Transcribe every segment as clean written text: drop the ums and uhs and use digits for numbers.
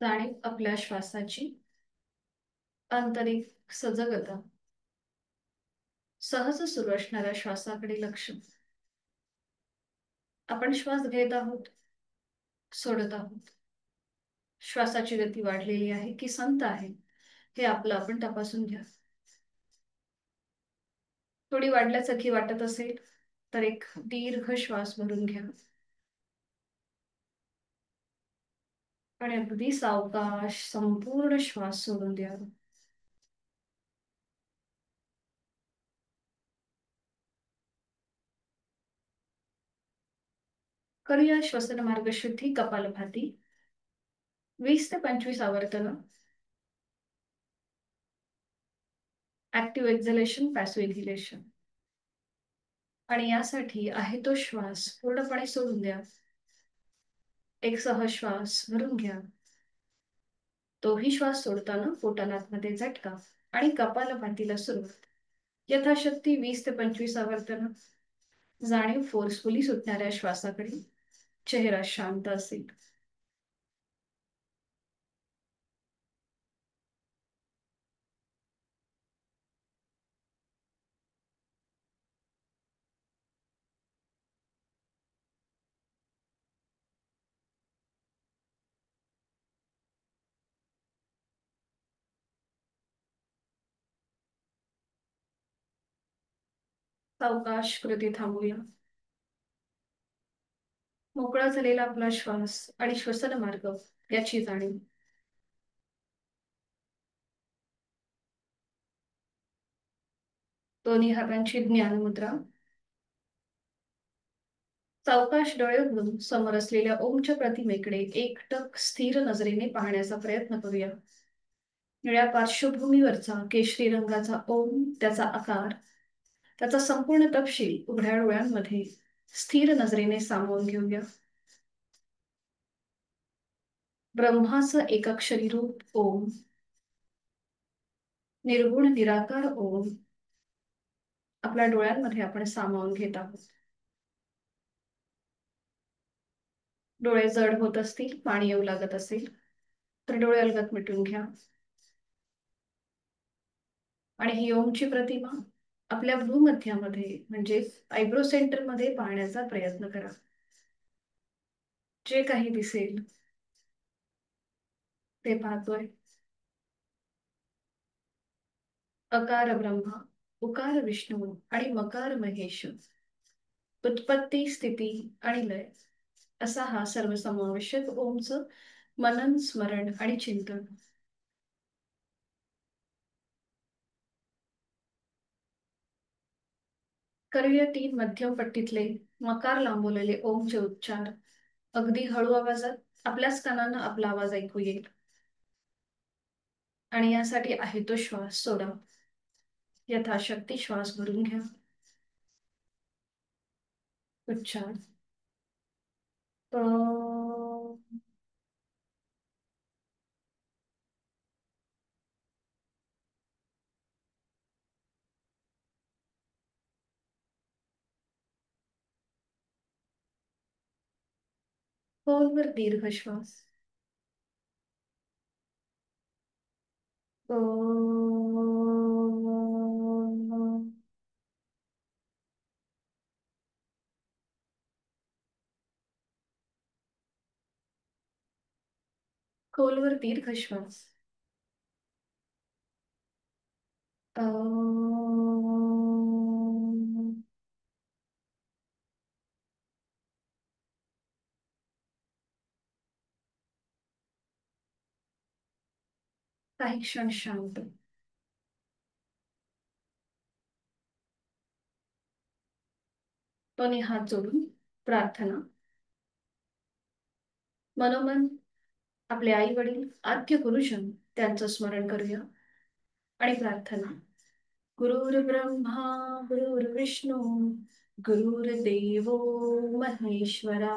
जाणीव आपल्या श्वासाची आंतरिक सजगता. सहज सुरू असणाऱ्या श्वासाकडे लक्ष. आपण श्वास घेत आहोत, सोडत आहोत. श्वासाची गती वाढलेली आहे की संथ आहे हे आपलं आपण तपासून घ्या. थोडी वाढल्यासारखी वाटत असेल तर एक दीर्घ श्वास भरून घ्या आणि अगदी सावकाश संपूर्ण श्वास सोडून द्या. करूया श्वसन मार्ग शुद्धी कपालभाती. 20 ते 25 आवर्तन. Active exhalation, passive inhalation. आणि यासाठी आहे तो श्वास पूर्णपणे सोडून द्या. एक सहज श्वास भरून घ्या. तोही श्वास सोडताना पोटाला आतमध्ये झटका आणि कपालभातीला सुरुवात. यथाशक्ती 20 ते 25 आवर्तन. जाणीव फोर्सफुली सुटणाऱ्या श्वासाकडे. चेहरा शांत असेल. सावकाश कृती थांबूया. मोकळा झालेला आपला श्वास आणि श्वसन मार्ग याची जाणीव. दोन्ही हातांची ज्ञान मुद्रा. सावकाश डोळे उघडून समोर असलेल्या ओमच्या प्रतिमेकडे एकटक स्थिर नजरेने पाहण्याचा प्रयत्न करूया. निळ्या पार्श्वभूमीवरचा केशरी रंगाचा ओम, त्याचा आकार, त्याचा संपूर्ण तपशील उघड्या डोळ्यांमध्ये स्थिर नजरेने सामावून घेऊया. ब्रह्माचं एकाक्षरी रूप ओम, निर्गुण निराकार ओम आपल्या डोळ्यांमध्ये आपण सामावून घेत आहोत. डोळे जड होत असतील, पाणी येऊ लागत असेल तर डोळे अलगद मिटून घ्या आणि ही ओमची प्रतिमा आपल्या भ्रूमध्यामध्ये म्हणजेच आयब्रो सेंटर मध्ये पाहण्याचा प्रयत्न करा. जे काही दिसेल ते पाहतोय. अकार ब्रह्मा, उकार विष्णू आणि मकार महेश. उत्पत्ती, स्थिती आणि लय असा हा सर्वसमावेशक ओमचं मनन, स्मरण आणि चिंतन. करूया 3 मध्यम पट्टीतले मकार लांबवलेले ओमचे उच्चार. अगदी हळू आवाजात आपल्याच कानांना आपला आवाज ऐकू येईल. आणि यासाठी आहे तो श्वास सोडा. यथाशक्ती श्वास भरून घ्या. उच्चार. खोलवर दीर्घ श्वास. खोलवर दीर्घ श्वास. काही क्षण शांत. दोन्ही हात जोडून प्रार्थना. मनोमन आपले आई वडील, आद्य गुरुजन त्यांचं स्मरण करूया आणि प्रार्थना. गुरुर्ब्रह्मा गुरुर्विष्णू गुरुर्देवो महेश्वरा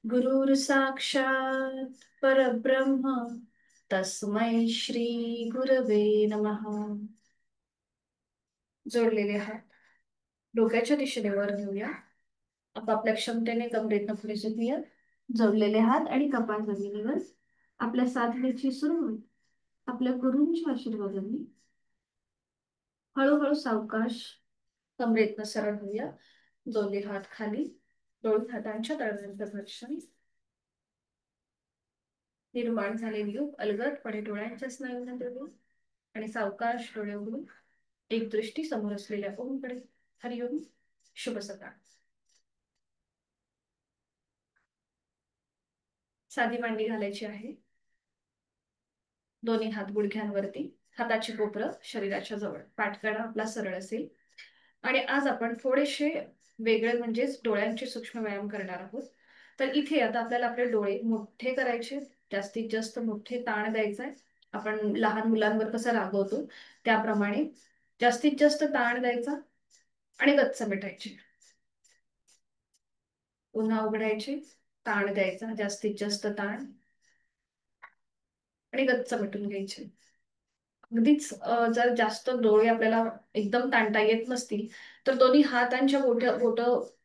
गुरुर साक्षात परब्रह्म तस्मै श्री गुरवे नमः. जोडलेले हात डोक्याच्या दिशेने वर घेऊया. आपापल्या क्षमतेने कमरेतनं पुढे झुकूया. जोडलेले हात आणि कपाळ जमिनीवर. आपल्या साधनेची सुरुवात आपल्या गुरूंच्या आशीर्वादाने हळूहळू सावकाश कमरेतनं सरळ होऊया. दोन्ही हात खाली, दोन हातांच्या तळव्यांचं घर्षण, निर्माण झालेली योग अलगदपणे डोळ्यांच्या स्नायूंना देऊ आणि सावकाश डोळे उघडून एक दृष्टी समोर असलेल्या ओमकडे. हरिओम. शुभ सकाळ. साधी मांडी घालायची आहे. दोन्ही हात गुडघ्यांवरती, हाताची कोपरं शरीराच्या जवळ, पाठकडा आपला सरळ असेल. आणि आज आपण थोडेसे वेगळे म्हणजेच डोळ्यांचे सूक्ष्म व्यायाम करणार आहोत. तर इथे आता आपल्याला आपले डोळे मोठे करायचे, जास्तीत जास्त मोठे ताण द्यायचा. आपण लहान मुलांवर कसं रागवतो त्याप्रमाणे जास्तीत जास्त ताण द्यायचा आणि गच्च मिटायचे. पुन्हा उघडायचे, ताण द्यायचा, जास्तीत जास्त ताण आणि गच्च मिटून घ्यायचे. अगदीच जर जास्त डोळे आपल्याला एकदम ताणता येत नसतील तर दोन्ही हातांच्या बोट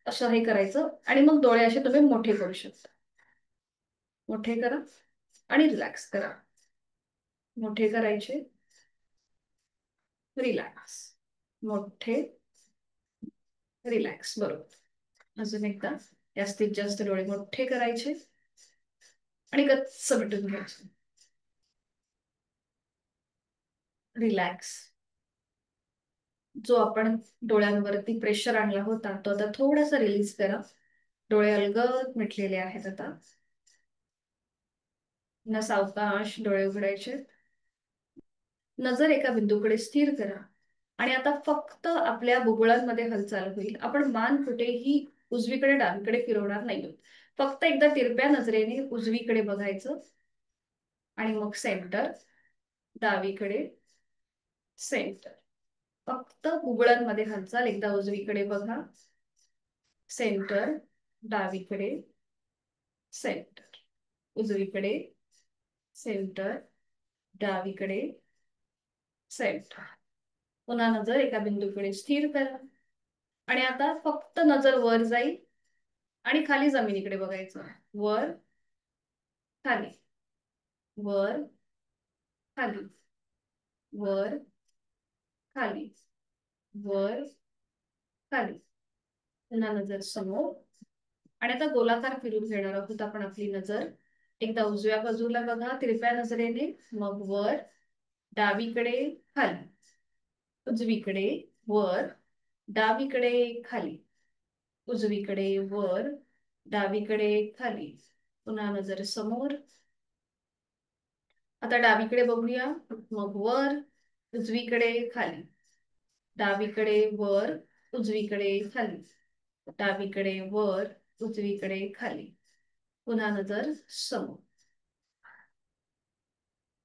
असं हे करायचं आणि मग डोळे असे तुम्ही मोठे करू शकता. मोठे करा आणि रिलॅक्स करा. मोठे करायचे, रिलॅक्स, मोठे, रिलॅक्स. बरोबर. अजून एकदा जास्तीत जास्त डोळे मोठे करायचे आणि गच्च मिटून घ्यायचे. रिलॅक्स. जो आपण डोळ्यांवरती प्रेशर आणला होता तो आता थोडासा रिलीज करा. डोळे अलगद मिटलेले आहेत आता. न सावकाश डोळे उघडायचे. नजर एका बिंदूकडे स्थिर करा आणि आता फक्त आपल्या बुबुळांमध्ये हालचाल होईल. आपण मान कुठेही उजवीकडे डावीकडे फिरवणार नाही. फक्त एकदा तिरप्या नजरेने उजवीकडे बघायचं आणि मग सेंटर, डावीकडे, सेंटर. फक्त बुबुळांमध्ये हालचाल. एकदा उजवीकडे बघा, सेंटर, डावीकडे, सेंटर, उजवीकडे, सेंटर, डावीकडे, सेंटर. पुन्हा नजर एका बिंदूकडे स्थिर करा आणि आता फक्त नजर वर जाईल आणि खाली जमिनीकडे बघायचं. वर, खाली, वर, खाली, वर, खाली, वर, खाली. पुन्हा नजर समोर आणि आता गोलाकार फिरून घेणार आहोत आपण आपली नजर. एकदा उजव्या बाजूला बघा तिरप्या नजरेने, मग वर, डावीकडे, खाली, उजवीकडे, वर, डावीकडे, खाली, उजवीकडे, वर, डावीकडे, खाली. पुन्हा नजर समोर. आता डावीकडे बघूया, मग वर, उजवीकडे, खाली, डावीकडे, वर, उजवीकडे, खाली, डावीकडे, वर, उजवीकडे, खाली. पुन्हा नजर समोर.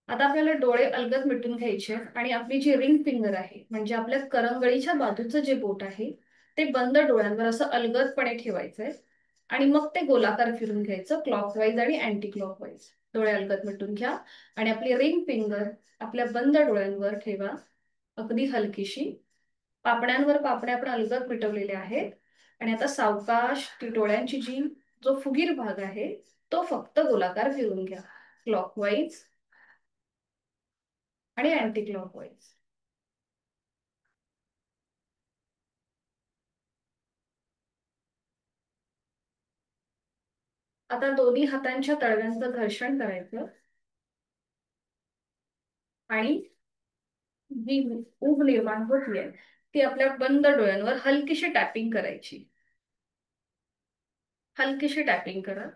आता आपल्याला डोळे अलगद मिटून घ्यायचे आणि आपली जी रिंग फिंगर आहे म्हणजे आपल्या करंगळीच्या बाजूचं जे बोट आहे ते बंद डोळ्यांवर असं अलगदपणे ठेवायचंय आणि मग ते गोलाकार फिरून घ्यायचं क्लॉकवाईज आणि अँटी क्लॉकवाईज. डोळे अलगद मिटून घ्या आणि आपली रिंग फिंगर आपल्या बंद डोळ्यांवर ठेवा, अगदी हलकीशी. पापण्यांवर पापण्या आपण अलगद मिटवलेल्या आहेत आणि आता सावकाश ती डोळ्यांची जी जो फुगीर भाग आहे तो फक्त गोलाकार फिरून घ्या, क्लॉकवाईज आणि अँटी क्लॉकवाईज. आता दोन्ही हातांच्या तळव्यांचं घर्षण करायचं आणि जी ऊब निर्माण होतीये ती आपल्या बंद डोळ्यांवर हलकीशी टॅपिंग करायची. हलकीशी टॅपिंग करा.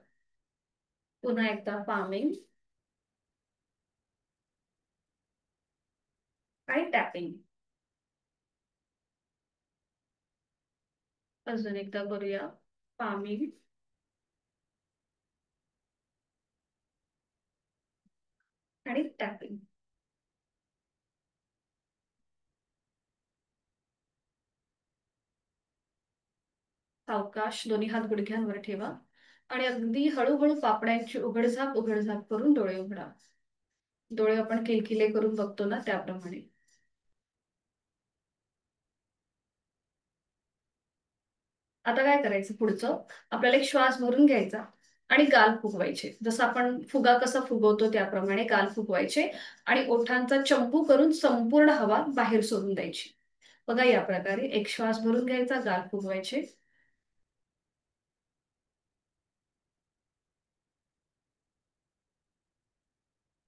पुन्हा एकदा पामिंग आणि टॅपिंग. अजून एकदा करूया, पामिंग आणि टॅपिंग. सावकाश दोन्ही हात गुडघ्यांवर ठेवा आणि अगदी हळूहळू पापड्यांची उघडझाप उघडझाप करून डोळे उघडा. डोळे आपण किलकिले करून बघतो ना त्याप्रमाणे. आता काय करायचं पुढचं, आपल्याला एक श्वास भरून घ्यायचा आणि गाल फुगवायचे. जसं आपण फुगा कसा फुगवतो त्याप्रमाणे गाल फुगवायचे आणि ओठांचा चंपू करून संपूर्ण हवा बाहेर सोडून द्यायची. बघा या प्रकारे एक श्वास भरून घ्यायचा, गाल फुगवायचे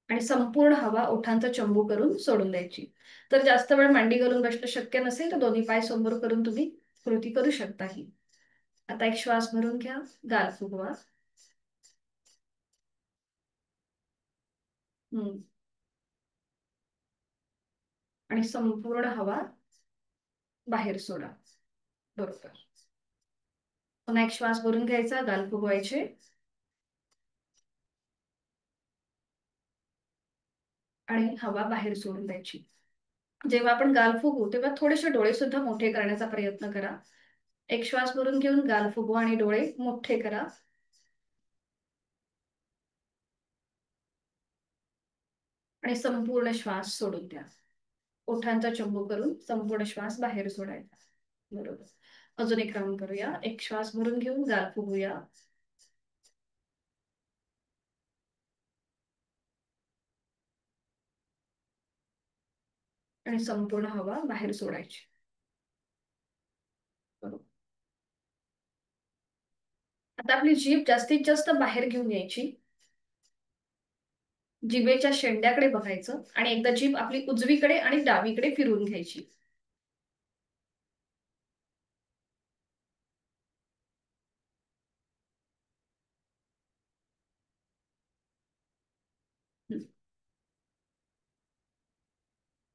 आणि संपूर्ण हवा ओठांचा चंबू करून सोडून द्यायची. तर जास्त वेळ मांडी घालून बसणं शक्य नसेल तर दोन्ही पाय समोर करून तुम्ही कृती करू शकता ही. आता एक श्वास भरून घ्या, गाल फुगवा. हम्म. आणि संपूर्ण हवा बाहेर सोडा. बरोबर. पुन्हा एक श्वास भरून घ्यायचा, गाल फुगवायचे आणि हवा बाहेर सोडून द्यायची. जेव्हा आपण गाल फुगू तेव्हा थोडेसे डोळे सुद्धा मोठे करण्याचा प्रयत्न करा. एक श्वास भरून घेऊन गाल फुगवा आणि डोळे मोठे करा आणि संपूर्ण श्वास सोडून द्या. ओठांचा चंबू करून संपूर्ण श्वास बाहेर सोडायचा. बरोबर. अजून एक राऊंड करूया. एक श्वास भरून घेऊन गाल फुगूया आणि संपूर्ण हवा बाहेर सोडायची. बरोबर. आता आपली जीभ जास्तीत जास्त बाहेर घेऊन यायची. जिभेच्या शेंड्याकडे बघायचं आणि एकदा जीभ आपली उजवीकडे आणि डावीकडे फिरवून घ्यायची.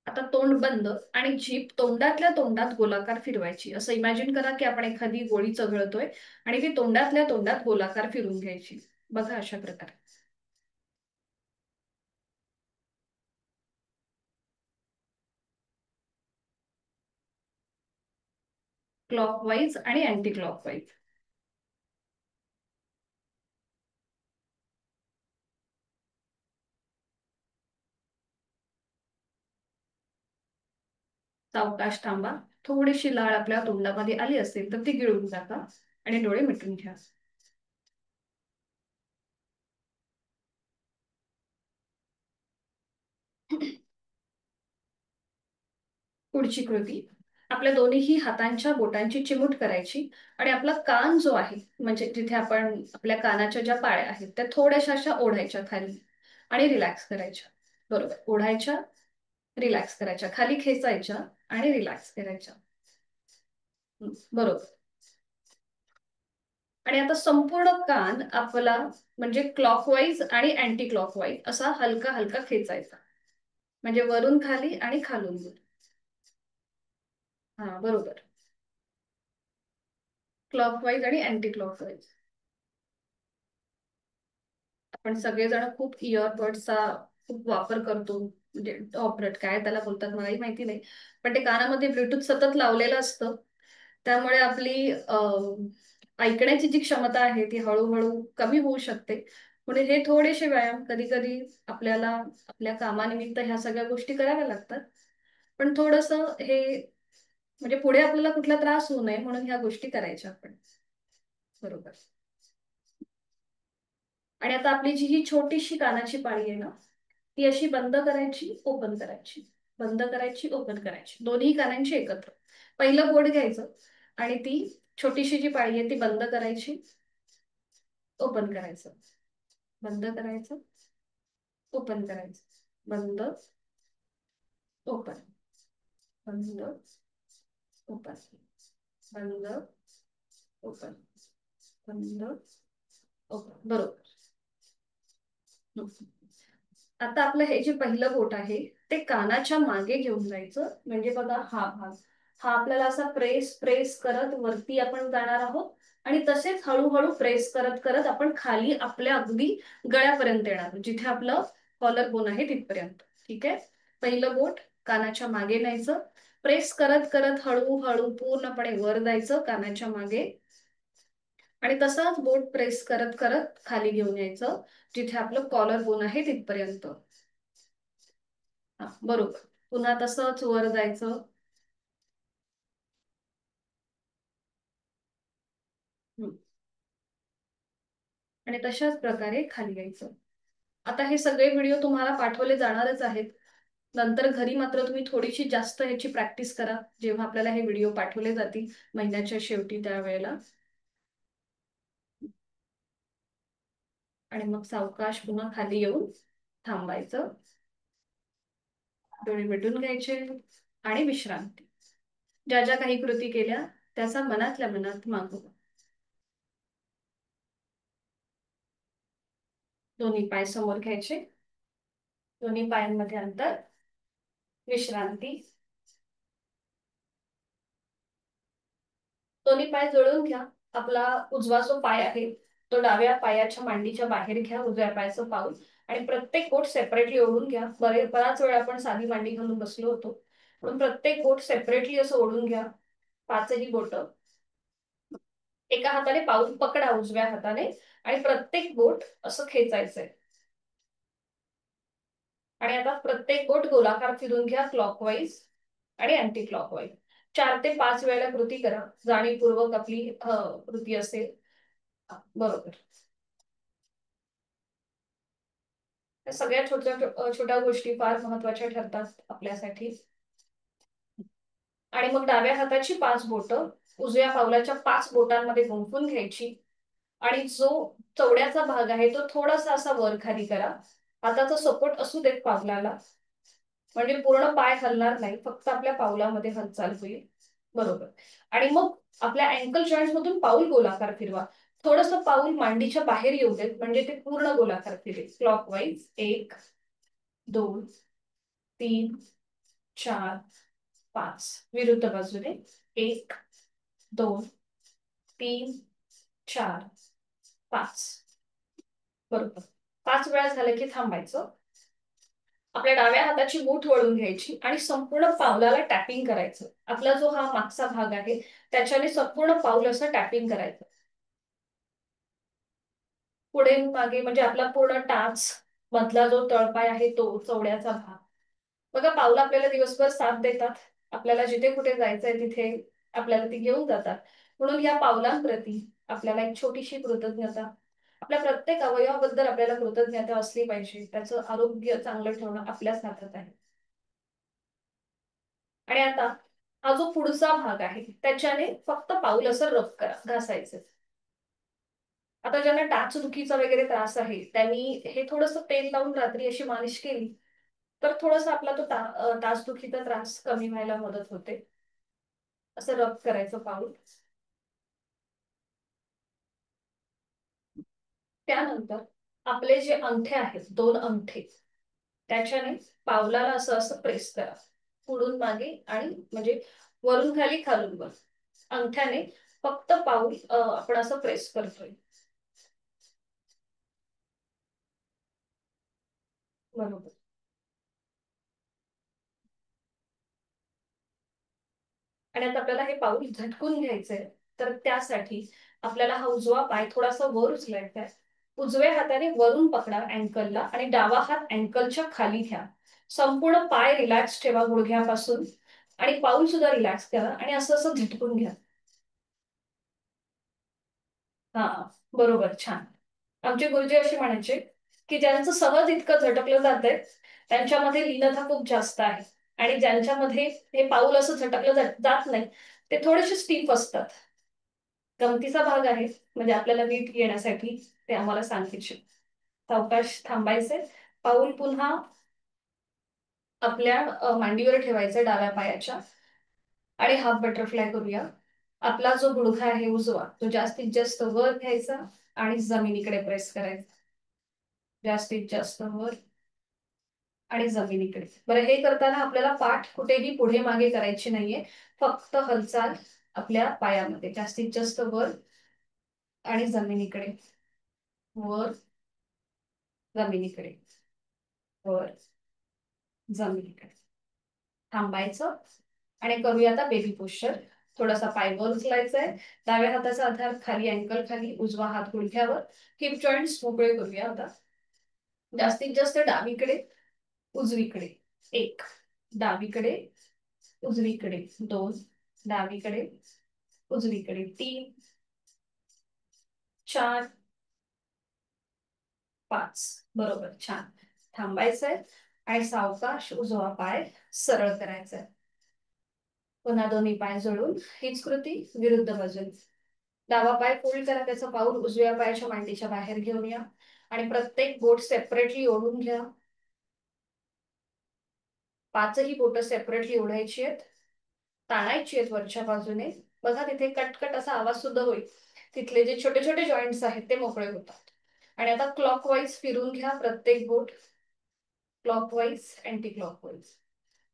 आता तोंड बंद आणि जीभ तोंडातल्या तोंडात गोलाकार फिरवायची. असं इमॅजिन करा की आपण एखादी गोळी चघळतोय आणि ती तोंडातल्या तोंडात गोलाकार फिरून घ्यायची. बघा अशा प्रकारे. क्लॉकवाईज आणि अँटी क्लॉकवाईज. सावकाश थांबा. थोडीशी लाळ आपल्या तोंडामध्ये आली असेल तर ती गिळून टाका आणि डोळे मिटून घ्या. पुढची कृती. आपल्या दोन्ही हातांच्या बोटांची चिमूट करायची आणि आपला कान जो आहे म्हणजे जिथे आपण आपल्या कानाच्या ज्या पाळ्या आहेत त्या थोड्याशा अशा ओढायच्या खाली आणि रिलॅक्स करायच्या. बरोबर. ओढायच्या, रिलॅक्स करायच्या, खाली खेचायच्या आणि रिलॅक्स करायच्या. बरोबर. आणि आता संपूर्ण कान आपला म्हणजे क्लॉकवाईज आणि अँटी क्लॉकवाईज असा हलका हलका खेचायचा. म्हणजे वरून खाली आणि खालून वर. हा बरोबर. क्लॉकवाईज आणि अँटी क्लॉकवाईज. आपण सगळेजण खूप इयरबड्सचा खूप वापर करतो. म्हणजे ऑपरेट काय त्याला बोलतात मलाही माहिती नाही. पण ते कानामध्ये ब्लूटूथ सतत लावलेलं असतं. त्यामुळे आपली ऐकण्याची जी क्षमता आहे ती हळूहळू कमी होऊ शकते. म्हणून हे थोडेसे व्यायाम कधी कधी आपल्याला आपल्या कामानिमित्त ह्या सगळ्या गोष्टी कराव्या लागतात. पण थोडस हे म्हणजे पुढे आपल्याला कुठला त्रास होऊ नये म्हणून ह्या गोष्टी करायच्या आपण. बरोबर. आणि आता आपली जी ही छोटीशी कानाची पाळी आहे ना ती अशी बंद करायची, ओपन करायची, बंद करायची, ओपन करायची, दोन्ही कानांची एकत्र. पहिलं बोट घ्यायचं आणि ती छोटीशी जी पाळी आहे ती बंद करायची, ओपन करायचं, बंद करायचं, ओपन करायचं, बंद, ओपन, बंद, ओपन, बंद, ओपन, बंद, ओपन. बरोबर. आता आपलं हे जे पहिलं बोट आहे ते कानाच्या मागे घेऊन जायचं. म्हणजे बघा हा भाग हा आपल्याला असा प्रेस प्रेस करत वरती आपण जाणार आहोत आणि तसेच हळूहळू प्रेस करत करत आपण खाली आपल्या अगदी गळ्यापर्यंत येणार जिथे आपलं कॉलर बोन आहे तिथपर्यंत. ठीक आहे. पहिलं बोट कानाच्या मागे न्यायचं, प्रेस करत करत हळूहळू पूर्णपणे वर जायचं कानाच्या मागे आणि तसाच बोट प्रेस करत करत खाली घेऊन यायचं जिथे आपलं कॉलर बोन आहे तिथपर्यंत. हा बरोबर. पुन्हा तसंच वर जायचं. हम्म. आणि तशाच प्रकारे खाली यायचं. आता हे सगळे व्हिडिओ तुम्हाला पाठवले जाणारच आहेत. नंतर घरी मात्र तुम्ही थोडीशी जास्त ह्याची प्रॅक्टिस करा जेव्हा आपल्याला हे व्हिडिओ पाठवले जातील महिन्याच्या शेवटी त्यावेळेला. आणि मग सावकाश पुन्हा खाली येऊन थांबायचं, डोळे मिटून घ्यायचे आणि विश्रांती. ज्या ज्या काही कृती केल्या त्याचा मनातल्या मनात मागोवा. दोन्ही पाय समोर घ्यायचे, दोन्ही पायांमध्ये अंतर, विश्रांती. दोन्ही पाय जोडून घ्या. आपला उजवा जो पाय आहे तो डाव्या पायाच्या मांडीच्या बाहेर घ्या, उजव्या पायाचं पाऊल. आणि प्रत्येक बोट सेपरेटली ओढून घ्या. बराच वेळ आपण साधी मांडी घालून बसलो होतो, पण प्रत्येक बोट सेपरेटली असं ओढून घ्या. पाचही बोट. एका हाताने पाऊल पकडा उजव्या हाताने आणि प्रत्येक बोट असं खेचायचंय. आणि आता प्रत्येक बोट गोलाकार फिरून घ्या, क्लॉकवाईज आणि अँटी क्लॉकवाईज. 4 ते 5 वेळेला कृती करा, जाणीवपूर्वक आपली कृती असेल. बरोबर. या सगळ्या छोट्या छोट्या गोष्टी फार महत्वाच्या ठरतात आपल्यासाठी. आणि मग डाव्या हाताची 5 बोटं उजव्या पावलाच्या 5 बोटांमध्ये गुंफून घ्यायची. आणि जो चवड्याचा भाग आहे तो थोडासा असा वर खाली करा. हाताचा सपोर्ट असू देत पावलाला, म्हणजे पूर्ण पाय हलणार नाही, फक्त आपल्या पावलामध्ये हालचाल होईल. बरोबर. आणि मग आपल्या अँकल जॉईंट मधून पाऊल गोलाकार फिरवा. थोडस पाऊल मांडीच्या बाहेर येऊ देत, म्हणजे ते पूर्ण गोलाकार फिरेल. क्लॉकवाईज 1 2 3 4 5. विरुद्ध बाजूने 1 2 3 4 5. बरोबर. 5 वेळा झालं की थांबायचं. आपल्या डाव्या हाताची मूठ वळून घ्यायची आणि संपूर्ण पावलाला टॅपिंग करायचं. आपला जो हा मागचा भाग आहे त्याच्याने संपूर्ण पाऊल असं टॅपिंग करायचं. पुढे मागे, म्हणजे आपला पूर्ण टाच मधला जो तळपाय आहे तो चवड्याचा भाग. बघा, पावलं आपल्याला दिवसभर साथ देतात. आपल्याला जिथे कुठे जायचंय तिथे आपल्याला ती घेऊन जातात. म्हणून या पावलांप्रती आपल्याला एक छोटीशी कृतज्ञता, आपल्या प्रत्येक अवयवाबद्दल आपल्याला कृतज्ञता असली पाहिजे. त्याचं आरोग्य चांगलं ठेवणं आपल्याच हातात आहे. आणि आता हा जो पुढचा भाग आहे त्याच्याने फक्त पाऊल असं रब करा, घासायचं. आता ज्यांना टाचदुखीचा वगैरे त्रास आहे त्यांनी हे थोडस तेल लावून रात्री अशी मालिश केली तर थोडस आपला तो टाचदुखीचा त्रास कमी व्हायला मदत होते. असं रब करायचं पाऊल. त्यानंतर आपले जे अंगठे आहेत, 2 अंगठे, त्याच्याने पावलाला असं असं प्रेस करा, पुढून मागे आणि म्हणजे वरून खाली खालून वर. अंगठ्याने फक्त पाऊल आपण असं प्रेस करतोय. बरोबर. आणि आता आपल्याला हे पाऊल झटकून घ्यायचंय, तर त्यासाठी आपल्याला हा उजवा पाय थोडासा वर उचलायचा आहे. उजव्या हाताने वरून पकडा अँकलला आणि डावा हात अँकलच्या खाली घ्या. संपूर्ण पाय रिलॅक्स ठेवा गुडघ्यापासून आणि पाऊल सुद्धा रिलॅक्स करा आणि असं असं झटकून घ्या. हा, बरोबर, छान. आमचे गुरुजी असे म्हणायचे की ज्यांचं सहज इतकं झटकलं जातंय त्यांच्यामध्ये लीनता खूप जास्त आहे, आणि ज्यांच्यामध्ये हे पाऊल असं झटकलं जात नाही ते थोडेसे स्टीफ असतात. गमतीचा भाग आहे, म्हणजे आपल्याला नीट येण्यासाठी ते आम्हाला सांगायचे. सावकाश थांबायचे, पाऊल पुन्हा आपल्या मांडीवर ठेवायचं डाव्या पायाच्या आणि हाफ बटरफ्लाय करूया. आपला जो गुडघा आहे उजवा तो जास्तीत जास्त वर घ्यायचा आणि जमिनीकडे प्रेस करायचा. जास्तीत जास्त वर आणि जमिनीकडे. बरं, हे करताना आपल्याला पाठ कुठेही पुढे मागे करायची नाहीये, फक्त हालचाल आपल्या पायामध्ये. जास्तीत जास्त वर आणि जमिनीकडे, वर जमिनीकडे, वर जमिनीकडे. थांबायचं आणि करूया आता बेबी पोश्चर. थोडासा पाय वर उचलायचा आहे, डाव्या हाताचा आधार खाली अँकल खाली, उजवा हात गुडघ्यावर. हिप जॉईंट्स मोकळे करूया आता. जास्तीत जास्त डावीकडे उजवीकडे. 1, डावीकडे उजवीकडे. 2, डावीकडे उजवीकडे. 3 4 5. बरोबर, छान. थांबायचंय आणि सावकाश उजवा पाय सरळ करायचा. पुन्हा दोन्ही पाय जोडून हीच कृती विरुद्ध बाजूने. डावा पाय फोल्ड करा, त्याचं पाऊल उजव्या पायाच्या मांडीच्या बाहेर घेऊन या आणि प्रत्येक बोट सेपरेटली ओढून घ्या. 5ही बोट सेपरेटली ओढायची आहेत, ताणायची आहेत वरच्या बाजूने. बघा तिथे कटकट असा आवाज सुद्धा होईल. तिथले जे छोटे छोटे जॉईंट्स आहेत ते मोकळे होतात. आणि आता क्लॉकवाईज फिरून घ्या प्रत्येक बोट, क्लॉकवाईज अँटी क्लॉकवाईज.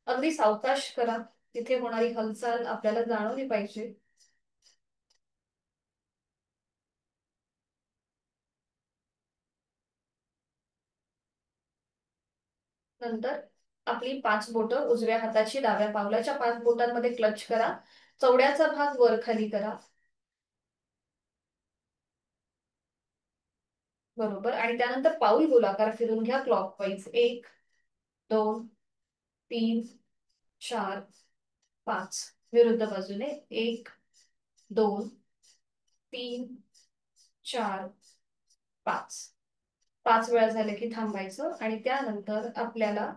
अगदी सावकाश करा, तिथे होणारी हालचाल आपल्याला जाणवली पाहिजे. नंतर आपली 5 बोटं उजव्या हाताची डाव्या पावलाच्या 5 बोटांमध्ये क्लच करा. चवड्याचा भाग वर खाली करा. बरोबर. आणि त्यानंतर पाऊल गोलाकार फिरून घ्या क्लॉकवाईज. 1, 2, 3, 4, 5. विरुद्ध बाजूने 1, 2, 3, 4, 5. 5 वेळा झाले की थांबायचं आणि त्यानंतर आपल्याला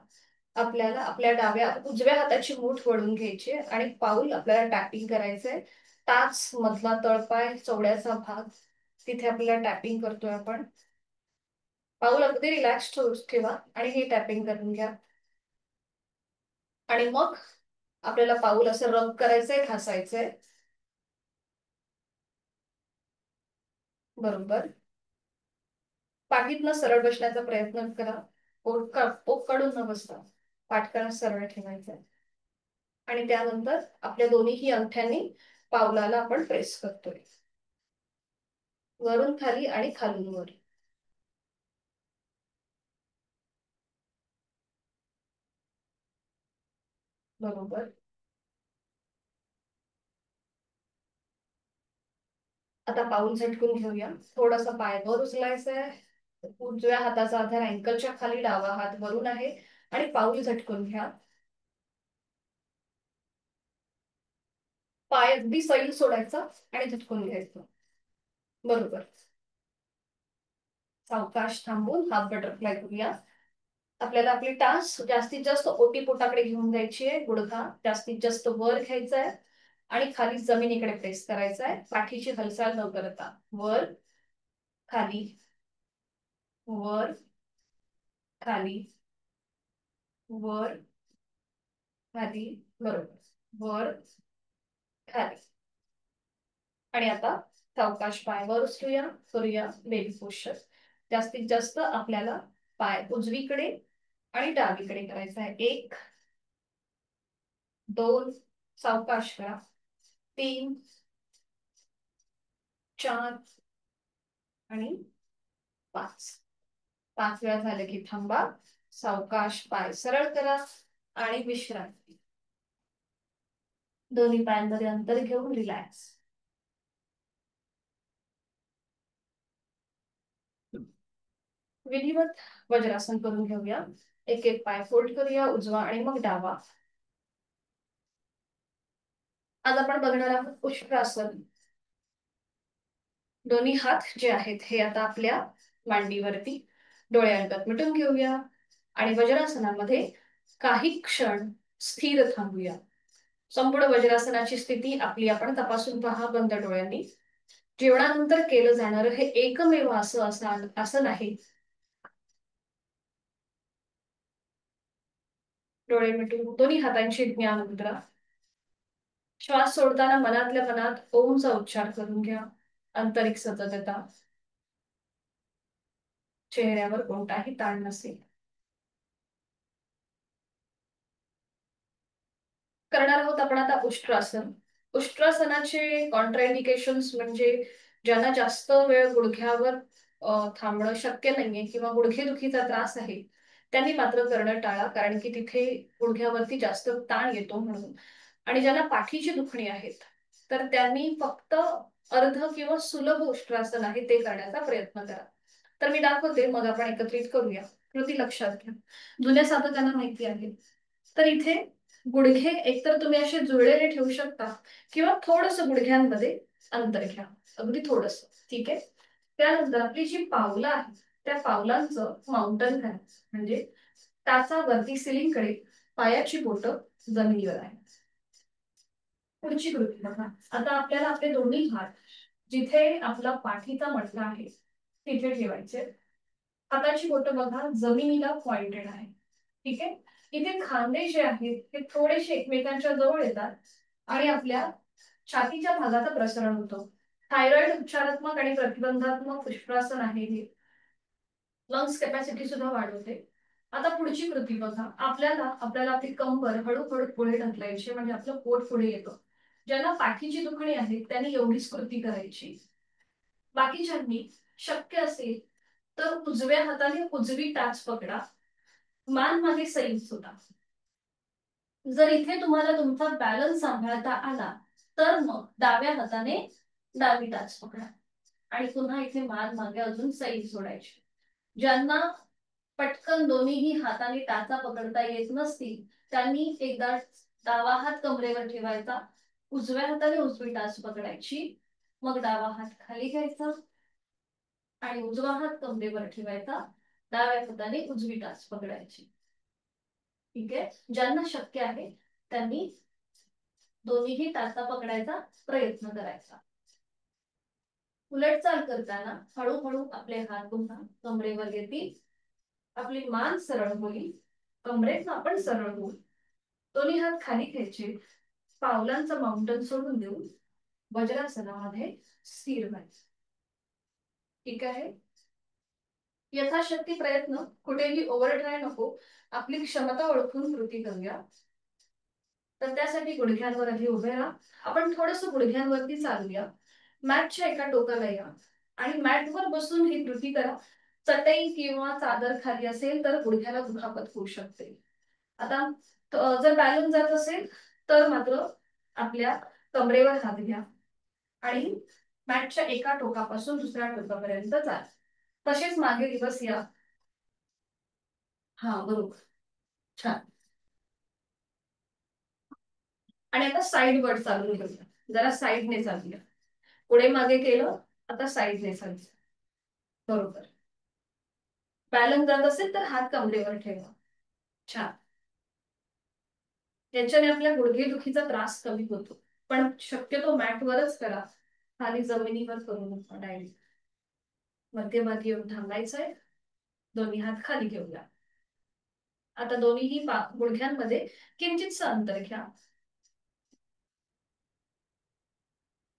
आपल्याला आपल्या उजव्या हाताची मूठ वळून घ्यायची आणि पाऊल आपल्याला टॅपिंग करायचंय. टाच मधला तळपाय चवड्याचा भाग, तिथे आपल्याला टॅपिंग करतोय आपण. पाऊल अगदी रिलॅक्स ठेवा आणि हे टॅपिंग करून घ्या. आणि मग आपल्याला पाऊल असं रब करायचंय, घासायचंय. बरोबर. पाठीतनं सरळ बसण्याचा प्रयत्न करा. पोट काढून न बसता पाठकाणा सरळ ठेवायचा. आणि त्यानंतर आपल्या दोन्हीही अंगठ्यांनी पावलाला आपण प्रेस करतोय, वरून खाली आणि खालून वर. बरोबर. आता पाऊल झटकून घेऊया. थोडासा पाय वर उचलायचा आहे. उजव्या हाताचा आधार अँकलच्या खाली, डावा हात वरून आहे आणि पाऊल झटकून घ्या. पाय अगदी सैल सोडायचा आणि झटकून घ्यायचं. बरोबर. सावकाश थांबून हाफ बटरफ्लाय करूया. आपल्याला आपली टाच जास्तीत जास्त ओटीपोटाकडे घेऊन जायची आहे. गुडघा जास्तीत जास्त वर घ्यायचा आहे आणि खाली जमिनीकडे प्रेस करायचा आहे, पाठीची हालचाल न करता. वर खाली, वर खाली, वर खाली. बरोबर. वर खाली. आणि आता सावकाश पाय वर उचलूया, करूया बेबी पोश्चर. जास्तीत जास्त आपल्याला पाय उजवीकडे आणि डावीकडे करायचा आहे. 1, 2, सावकाश करा. 3, 4 आणि 5. 5 वेळा झाले की थांबा. सावकाश पाय सरळ करा आणि विश्रांती. दोन्ही पायांमध्ये अंतर घेऊन रिलॅक्स. विधिवत वज्रासन करून घेऊया. एक एक पाय फोल्ड करूया, उजवा आणि मग डावा. आज आपण बघणार आहोत उष्ट्रासन. दोन्ही हात जे आहेत हे आता आपल्या मांडीवरती, डोळे अंगात मिटून घेऊया आणि वज्रासनामध्ये काही क्षण स्थिर थांबूया. संपूर्ण वज्रासनाची स्थिती आपली आपण तपासून पहा बंद डोळ्यांनी. जेवणानंतर केलं जाणारं हे एकमेव असं नाही. डोळे मिटून दोन्ही हातांची ज्ञान मुद्रा. श्वास सोडताना मनातल्या मनात ओमचा उच्चार करून घ्या. आंतरिक सततता, चेहऱ्यावर कोणताही ताण नसेल. करणार आहोत आपण आता उष्ट्रासन. उष्ट्रासनाचे कॉन्ट्राइंडिकेशन्स म्हणजे ज्यांना जास्त वेळ गुडघ्यावर थांबणं शक्य नाहीये किंवा गुडघेदुखीचा त्रास आहे, त्यांनी मात्र करणं टाळा, कारण की तिथे गुडघ्यावरती जास्त ताण येतो म्हणून. आणि ज्यांना पाठीची दुखणी आहेत तर त्यांनी फक्त अर्ध किंवा सुलभ उष्ट्रासन आहे ते करण्याचा प्रयत्न करा. तर मी दाखवते, मग आपण एकत्रित करूया. कृती लक्षात घ्या. जुन्या साधकांना माहिती आहे. तर इथे गुडघे एकतर तुम्ही असे जुळलेले ठेवू शकता किंवा थोडस गुडघ्यांमध्ये अंतर घ्या, अगदी थोडस. ठीक आहे. त्यानंतर आपली जी पावलं आहेत त्या पावलांचं माउंटन करायचं, म्हणजे टाचा वरती सिलिंग कडे, पायाची बोटं जमिनीवर आहे. पुढची कृती बघा. आता आपल्याला आपले दोन्ही हात जिथे आपला पाठीचा मडका आहे तिथे ठेवायचे. हाताची बोटं बघा जमिनीला पॉइंटेड आहे. ठीक आहे. इथे खांदे जे आहेत ते थोडेसे एकमेकांच्या जवळ येतात आणि आपल्या छातीच्या भागाचं प्रसरण होतं. थायरॉइड उपचारात्मक आणि प्रतिबंधात्मक पुष्परासन आहे हे. लंग्स कॅपॅसिटी सुद्धा वाढवते. आता पुढची कृती बघा. आपल्याला आपली कंबर हळूहळू पुढे ढकलायची, म्हणजे आपलं पोट पुढे येतं. ज्यांना पाठीची दुखणी आहे त्यांनी एवढीच कृती करायची. बाकीच्यांनी शक्य असेल तर उजव्या हाताने उजवी टाच पकडा, मान मागे सैल सुद्धा. जर इथे तुम्हाला तुमचा बॅलन्स सांभाळता आला तर मग डाव्या हाताने डावी टाच पकडा आणि पुन्हा इथे मान मागे अजून सैल सोडायची. ज्यांना पटकन दोन्हीही हाताने टाचा पकडता येत नसतील त्यांनी एकदा डावा हात कमरेवर ठेवायचा, उजव्या हाताने उजवी टाच पकडायची, मग डावा हात खाली घ्यायचा आणि उजवा हात कमरेवर ठेवायचा, डाव्या हाताने उजवी टाच पकडायची. ठीक आहे. ज्यांना शक्य आहे त्यांनी दोन्हीही टाचा पकडायचा प्रयत्न करायचा. उलटचाल करताना हळूहळू आपले हात पुन्हा कमरेवर येतील, आपली मान सरळ होईल, कमरेत आपण सरळ होऊ. दोन्ही हात खाली घ्यायचे, पावलांचं माउंटन सोडून देऊन वज्रासनामध्ये स्थिर व्हायचं. ठीक आहे. यथाशक्ती प्रयत्न, कुठेही ओव्हरड्राय नको, आपली क्षमता ओळखून कृती करूया. तर त्यासाठी गुडघ्यांवर आधी उभे राहा. आपण थोडस गुडघ्यांवरती चालूया. मॅटच्या एका टोकाला या आणि मॅटवर बसून ही कृती करा. चटई किंवा चादर खाली असेल तर गुडघ्याला दुखापत होऊ शकते. आता जर बॅलन्स जात असेल तर मात्र आपल्या कमरेवर हात घ्या आणि मॅटच्या एका टोकापासून दुसऱ्या टोकापर्यंत चाल. तसेच मागे रिवर्स या. हा बरोबर, छान. आणि आता साईड वर चालून घेऊया. जरा साईडने चालूया. पुढे मागे केलं, आता साईडने चालूया. बरोबर. बॅलन्स जात असेल तर हात कमरेवर ठेवा. छान. याच्याने आपल्या गुडघेदुखीचा त्रास कमी होतो, पण शक्यतो मॅटवरच करा, खाली जमिनीवर करू नका डायरेक्ट. मध्यभागी येऊन थांबायचंय. दोन्ही हात खाली घेऊया. आता दोन्हीही गुडघ्यांमध्ये किंचितसं अंतर घ्या.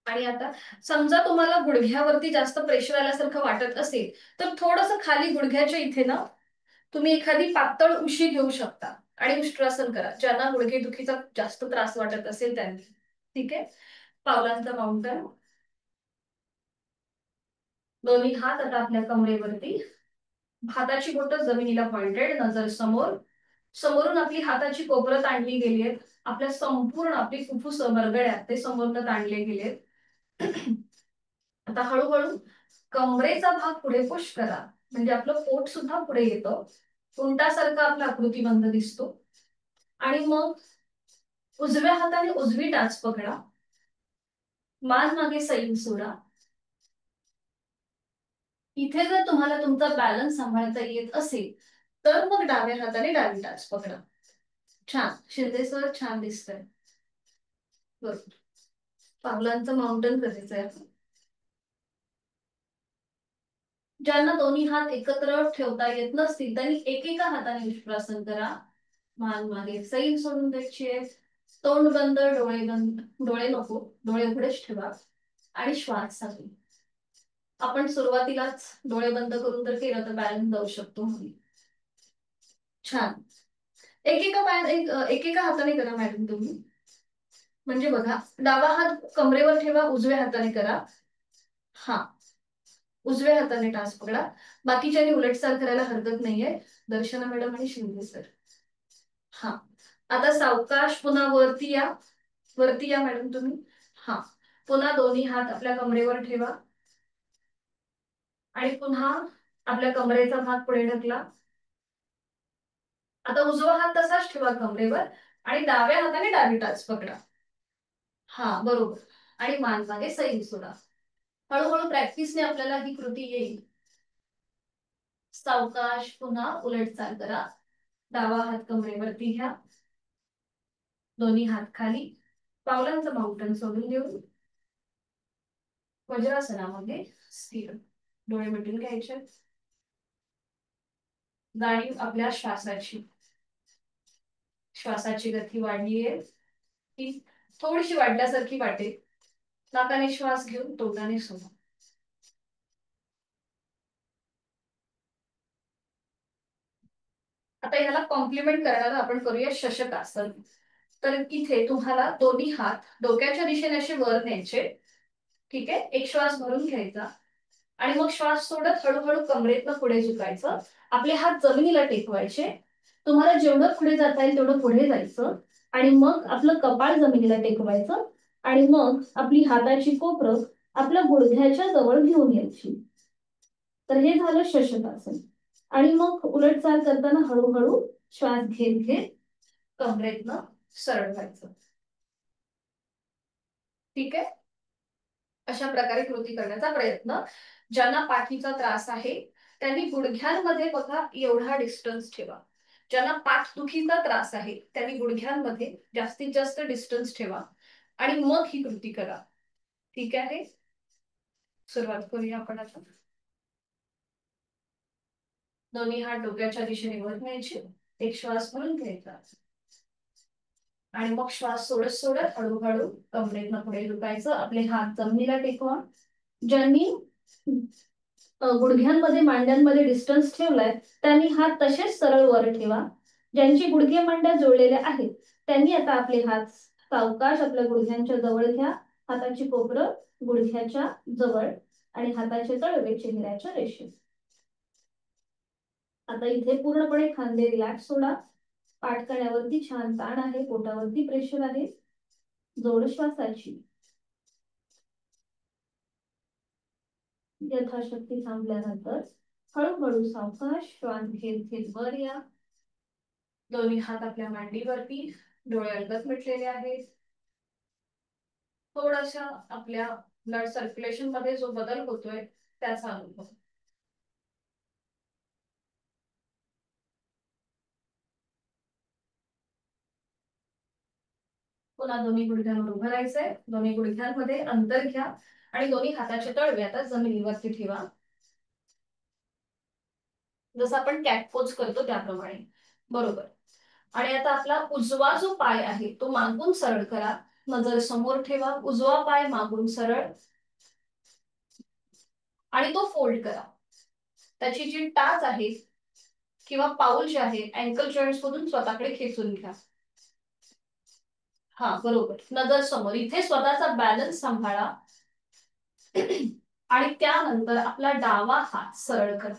आणि आता समजा तुम्हाला गुडघ्यावरती जास्त प्रेशर आल्यासारखं वाटत असेल तर थोडस खाली गुडघ्याच्या इथे ना तुम्ही एखादी पातळ उशी घेऊ शकता आणि उष्ट्रासन करा, ज्यांना गुडघेदुखीचा जास्त त्रास वाटत असेल त्यांनी. ठीक आहे. पावलांचा माउंटन, दोन्ही हात आता आपल्या कमरेवरती, हाताची बोटं जमिनीला पॉइंटेड, नजर समोर. समोरून आपली हाताची कोपरं ताणली गेली आहेत, आपल्या संपूर्ण आपली फुफ्फुस मरगळ्यात ते समोरनं ताणले गेलेत. आता हळूहळू कमरेचा भाग पुढे पुश करा, म्हणजे आपलं पोट सुद्धा पुढे येतं, उंटासारखा आपला आकृतिबंध दिसतो. आणि मग उजव्या हाताने उजवी टाच पकडा, मान मागे सैल सोडा. इथे जर तुम्हाला तुमचा बॅलन्स सांभाळता येत असेल तर मग डाव्या हाताने डावी टाच पकडा. छान. शिंदे सर छान दिसतंय. बरोबर. पावलांचं माउंटन करायचं आहे. ज्यांना दोन्ही हात एकत्र ठेवता येत नसतील त्यांनी एकेका हाताने उष्ट्रासन करा. मान मागे सैल सोडून द्यायची. तोंड बंद, डोळे बंद, डोळे नको, डोळे उघडेच ठेवा आणि श्वास चालू. आपण सुरुवातीलाच डोळे बंद करून तर केलं तर बॅलन्स जाऊ शकतो. छान. एकेका हाताने करा मॅडम तुम्ही. म्हणजे बघा, डावा हात कमरेवर ठेवा, उजव्या हाताने करा. हा, उजव्या हाताने टाच पकडा. बाकीच्यांनी उलटचाल करायला हरकत नाहीये, दर्शना मॅडम आणि शिंदे सर. हा, आता सावकाश पुन्हा वरती या. वरती या मॅडम तुम्ही. हा, पुन्हा दोन्ही हात आपल्या कमरेवर ठेवा आणि पुन्हा आपल्या कमरेचा भाग पुढे ढकला. आता उजवा हात तसाच ठेवा कमरेवर आणि डाव्या हाताने डावी टाच पकडा. हा बरोबर. आणि मान मागे सैल सोडा. हळूहळू प्रॅक्टिसने आपल्याला ही कृती येईल. सावकाश पुन्हा उलटचाल करा. डावा हात कमरेवरती घ्या, दोन्ही हात खाली, पावलांचं माउंटन सोडून देऊन वज्रासनामध्ये स्थिर. डोळे मिटून घ्यायचे. जाणीव आपल्या श्वासाची. श्वासाची गती वाढली आहे की थोडीशी वाढल्यासारखी वाटेल. नाकाने श्वास घेऊन तोंडाने सोडा. आता याला कॉम्प्लिमेंट करणारा आपण करूया शशकासन. तर इथे तुम्हाला दोन्ही हात डोक्याच्या दिशेने असे वर न्यायचे. ठीक आहे, एक श्वास भरून घ्यायचा आणि मग श्वास सोडत हळूहळू कमरेतनं पुढे झुकायचं. आपले हात जमिनीला टेकवायचे. तुम्हाला जेवढं पुढे जाता येईल तेवढं पुढे जायचं आणि मग आपलं कपाळ जमिनीला टेकवायचं आणि मग आपली हाताची कोपरं आपल्या गुडघ्याच्या जवळ घेऊन यायची. तर हे झालं शशकासन. आणि मग उलटचाल करताना हळूहळू श्वास घेत घेत कमरेतनं सरळ व्हायचं. ठीक आहे, अशा प्रकारे कृती करण्याचा प्रयत्न. ज्यांना पाठीचा त्रास आहे त्यांनी गुडघ्यांमध्ये बघा एवढा डिस्टन्स ठेवा. ज्यांना पाठदुखीचा त्रास आहे त्यांनी गुडघ्यांमध्ये जास्तीत जास्त डिस्टन्स ठेवा आणि मग ही कृती करा. ठीक आहे, सुरुवात करूया आपण आता. दोन्ही हात डोक्याच्या दिशेने वर न्यायचे. एक श्वास भरून घ्यायचा आणि मग श्वास सोडत सोडत हळूहळू कमरेतनं पुढे झुकायचं. आपले हात जमिनीला टेकवा. ज्यांनी गुडघ्यांमध्ये मांड्यांमध्ये डिस्टन्स ठेवलाय त्यांनी हात तसेच सरळ वर ठेवा. ज्यांची गुडघे मांड्या जोडलेल्या आहेत त्यांनी आता आपले हात सावकाश आपल्या गुडघ्यांच्या जवळ घ्या. हाताची कोपरं गुडघ्याच्या जवळ आणि हाताचे तळवे चेहऱ्याच्या रेषेत. आता इथे पूर्णपणे खांदे रिलॅक्स सोडा. पाठकण्यावरती छान ताण आहे, पोटावरती प्रेशर आहे. जोड श्वासाची. यथाशक्ती थांबल्यानंतर हळूहळू सावकाश श्वास घेत घेत वर या. दोन्ही हात आपल्या मांडीवरती, डोळे अलगद मिटलेले आहेत. थोडासा आपल्या ब्लड सर्क्युलेशन मध्ये जो बदल होतोय त्याचा अनुभव. पुन्हा दोन्ही गुडघ्यांवर उभं राहायचंय. दोन्ही गुडघ्यांमध्ये अंतर घ्या आणि दोन्ही हाताचे तळवे आता जमिनीवरती ठेवा. जसं आपण कॅट पोज करतो त्याप्रमाणे. बरोबर. आणि आता आपला उजवा जो पाय आहे तो मागून सरळ करा. नजर समोर ठेवा. उजवा पाय मागून सरळ आणि तो फोल्ड करा. त्याची जी टाच आहे किंवा पाऊल जे आहे अँकल जॉईंट्स मधून स्वतःकडे खेचून घ्या. हा बरोबर, नजर समोर. इथे स्वतःचा बॅलन्स सांभाळा आणि त्यानंतर आपला डावा हात सरळ करा.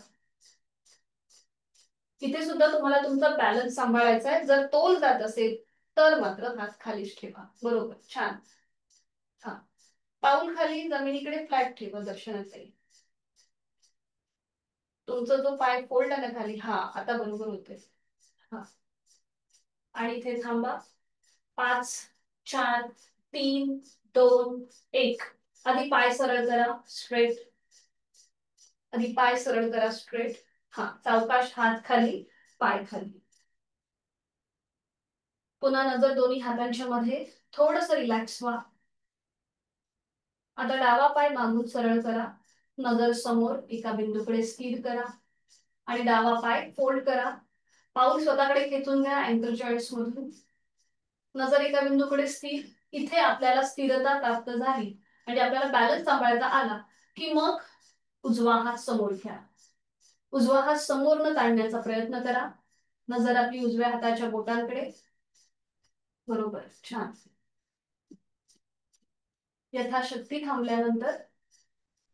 इथे सुद्धा तुम्हाला तुमचा बॅलन्स सांभाळायचा आहे. जर तोल जात असेल तर मात्र हात खालीच ठेवा. बरोबर, छान. हा, पाऊल खाली जमिनीकडे फ्लॅट ठेवा दर्शनात येईल. तुमचा जो पाय फोल्ड आहे ना खाली, हा आता बरोबर होते. हा, आणि इथे थांबा. 5 4 3 2 1. आधी पाय सरळ करा स्ट्रेट. आधी पाय सरळ करा स्ट्रेट. हा, सावकाश हात खाली, पाय खाली. पुन्हा नजर दोन्ही हातांच्या मध्ये. थोडस रिलॅक्स व्हा. आता डावा पाय मागून सरळ करा. नजर समोर एका बिंदूकडे स्थिर करा आणि डावा पाय फोल्ड करा. पाऊल स्वतःकडे खेचून घ्या अँकल जॉईंट्स मधून. नजर एका बिंदूकडे स्थिर. इथे आपल्याला स्थिरता प्राप्त झाली म्हणजे आपल्याला बॅलन्स सांभाळता आला की मग उजवा हात समोर घ्या. उजवा हात समोर न ताणण्याचा प्रयत्न करा. नजर आपली उजव्या हाताच्या बोटांकडे. बरोबर, छान. यथाशक्ती थांबल्यानंतर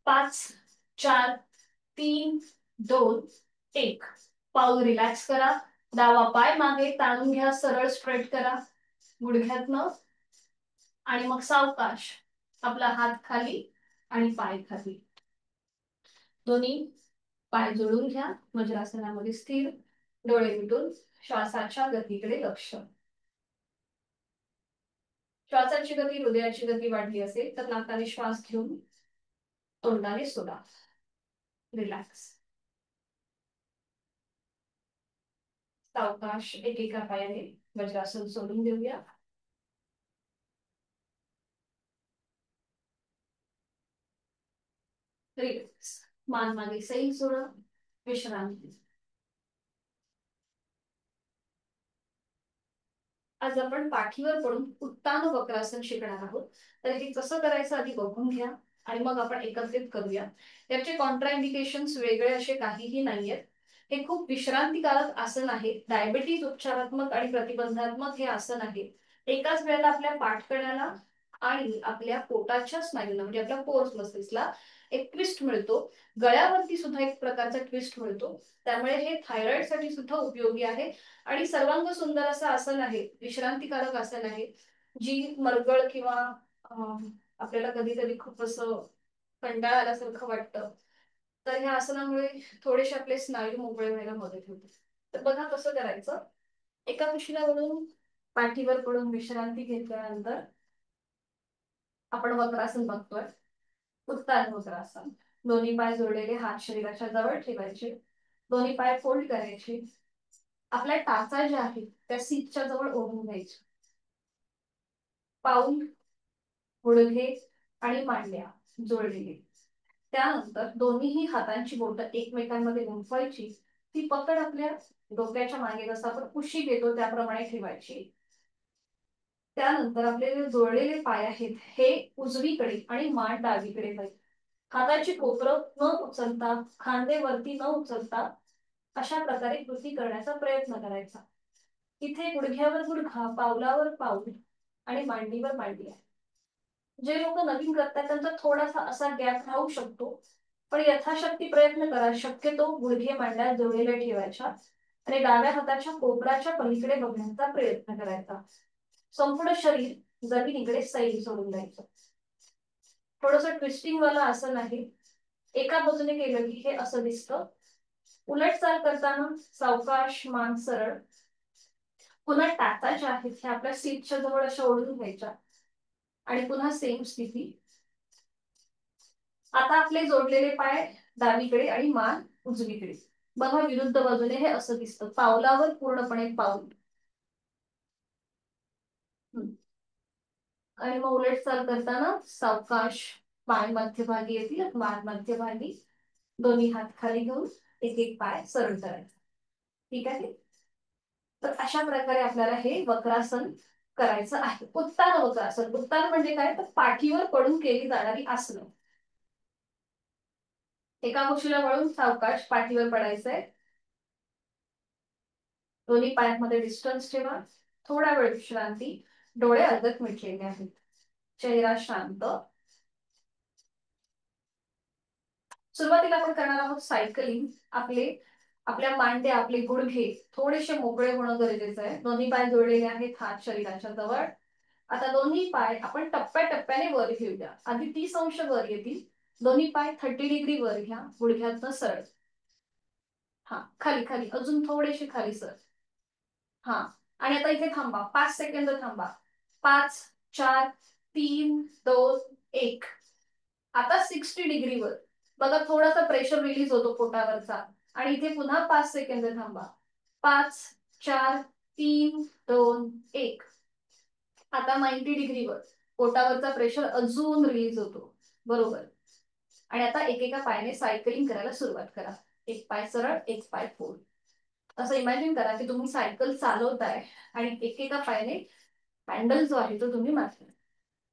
5 4 3 2 1. पाऊल रिलॅक्स करा. डावा पाय मागे ताणून घ्या, सरळ स्ट्रेट करा गुडघ्यातनं आणि मग सावकाश आपला हात खाली आणि पाय खाली. दोन्ही पाय जोडून घ्या. वज्रासनामध्ये स्थिर. डोळे मिटून श्वासाच्या गतीकडे लक्ष. श्वासाची गती, हृदयाची गती वाढली असेल तर नाकाने श्वास घेऊन तोंडाने सोडा. रिलॅक्स. सावकाश एकेका पायाने वज्रासन सोडून देऊया. रिलॅक्स. मान मागे सैल सोडा. विश्रांती. आज आपण पाठीवर पडून उत्तान वक्रासन शिकणार आहोत. तर हे कसं करायचं आधी बघून घ्या आणि मग आपण एकत्रित करूया. याचे कॉन्ट्राइंडिकेशन्स वेगळे असे काहीही नाहीयेत. हे खूप विश्रांतीकारक आसन आहे. डायबिटीज उपचारात्मक आणि प्रतिबंधात्मक हे आसन आहे. एकाच वेळेला आपल्या पाठकण्याला आणि आपल्या पोटाच्या स्नायूंना म्हणजे आपल्या कोर्स मसल्सला एक ट्विस्ट मिळतो. गळ्यावरती सुद्धा एक प्रकारचा ट्विस्ट मिळतो. त्यामुळे हे थायरॉइड साठी सुद्धा उपयोगी आहे. आणि सर्वांग सुंदर असं आसन आहे. विश्रांतीकारक आसन आहे. जी मरगळ किंवा आपल्याला कधी कधी खूप असं कंटाळा आल्यासारखं वाटतं, तर ह्या आसनामुळे थोडेसे आपले स्नायू मोकळे व्हायला मदत होते. तर बघा कसं करायचं. एका कुशीला वळून पाठीवर पडून विश्रांती घेतल्यानंतर आपण वक्रासन बघतोय. उत्तान वक्रासन. दोन्ही पाय जोडलेले, हात शरीराच्या जवळ ठेवायचे. दोन्ही पाय फोल्ड करायचे. आपल्या टाचा ज्या आहेत त्या सीटच्या जवळ ओढून घ्यायच्या. पाऊल, गुडघे आणि मांड्या जोडलेली. त्यानंतर दोन्हीही हातांची बोटं एकमेकांमध्ये गुंफवायची. ती पकड आपल्या डोक्याच्या मागे जसं आपण उशी घेतो त्याप्रमाणे ठेवायची. त्यानंतर आपले जे जोडलेले पाय आहेत हे उजवीकडे आणि मान डावीकडे जाईल. हाताची कोपरं न उचलता, खांदे वरती न उचलता अशा प्रकारे कृती करण्याचा प्रयत्न करायचा. इथे गुडघ्यावर गुडघा, पावलावर पाऊल आणि मांडीवर मांडी आहे. जे लोक नवीन करतात त्यांचा थोडासा असा गॅप राहू शकतो, पण यथाशक्ती प्रयत्न करा. शक्यतो गुडघे मांड्या जोडलेल्या ठेवायच्या आणि डाव्या हाताच्या कोपराच्या पलीकडे बघण्याचा प्रयत्न करायचा. संपूर्ण शरीर जमिनीकडे सैल सोडून द्यायचं. थोडस ट्विस्टिंग वाला आसन आहे. एका बाजूने केलं की हे असं दिसतं. उलट चाल करताना सावकाश, मान सरळ. पुन्हा टाचा ज्या आहेत ह्या आपल्या सीटच्या जवळ अशा ओढून घ्यायच्या आणि पुन्हा सेम स्थिती. आता आपले जोडलेले पाय डावीकडे आणि मान उजवीकडे. बघा विरुद्ध बाजूने हे असं दिसतं. पावलावर पूर्णपणे पाऊल. आणि मग उलट चाल करताना सावकाश, पाय मध्यभागी येतील, मान मध्यभागी. दोन्ही हात खाली घेऊन एक एक पाय सरळ करायचा. ठीक आहे. तर अशा प्रकारे आपल्याला हे वक्रासन करायचं आहे. उत्तान वक्रासन. उत्तान म्हणजे काय, तर पाठीवर पडून केली जाणारी आसनं. एका कुशीला वळून सावकाश पाठीवर पडायचंय. दोन्ही पायांमध्ये डिस्टन्स ठेवा. थोडा वेळ विश्रांती. डोळे अर्धत मिटलेले आहेत. चेहरा शांत. सुरुवातीला आपण करणार आहोत सायकलिंग. आपल्या मांड्या, आपले गुडघे थोडेसे मोकळे होणं गरजेचं आहे. दोन्ही पाय जोडलेले आहेत, हात शरीराच्या जवळ. आता दोन्ही पाय आपण टप्प्याटप्प्याने वर घेऊया. आधी 30 अंश वर येतील. दोन्ही पाय 30 डिग्री वर घ्या. गुडघ्यातनं सरळ. हा, खाली खाली अजून थोडेसे खाली सर. हा, आणि आता इथे थांबा. 5 सेकंद थांबा. 5, 4, 3, 2, 1. आता 60 डिग्रीवर. बघा थोडासा प्रेशर रिलीज होतो पोटावरचा. आणि इथे पुन्हा 5 सेकंद थांबा. 5, 4, 3, 2, 1. आता 90 डिग्रीवर पोटावरचा प्रेशर अजून रिलीज होतो. बरोबर. आणि आता एकेका पायाने सायकलिंग करायला सुरुवात करा. एक पाय सरळ, एक पाय फोल्ड. असं इमॅजिन करा की तुम्ही सायकल चालवताय आणि एकेका पायाने हँडल जो आहे तो तुम्ही मारताय.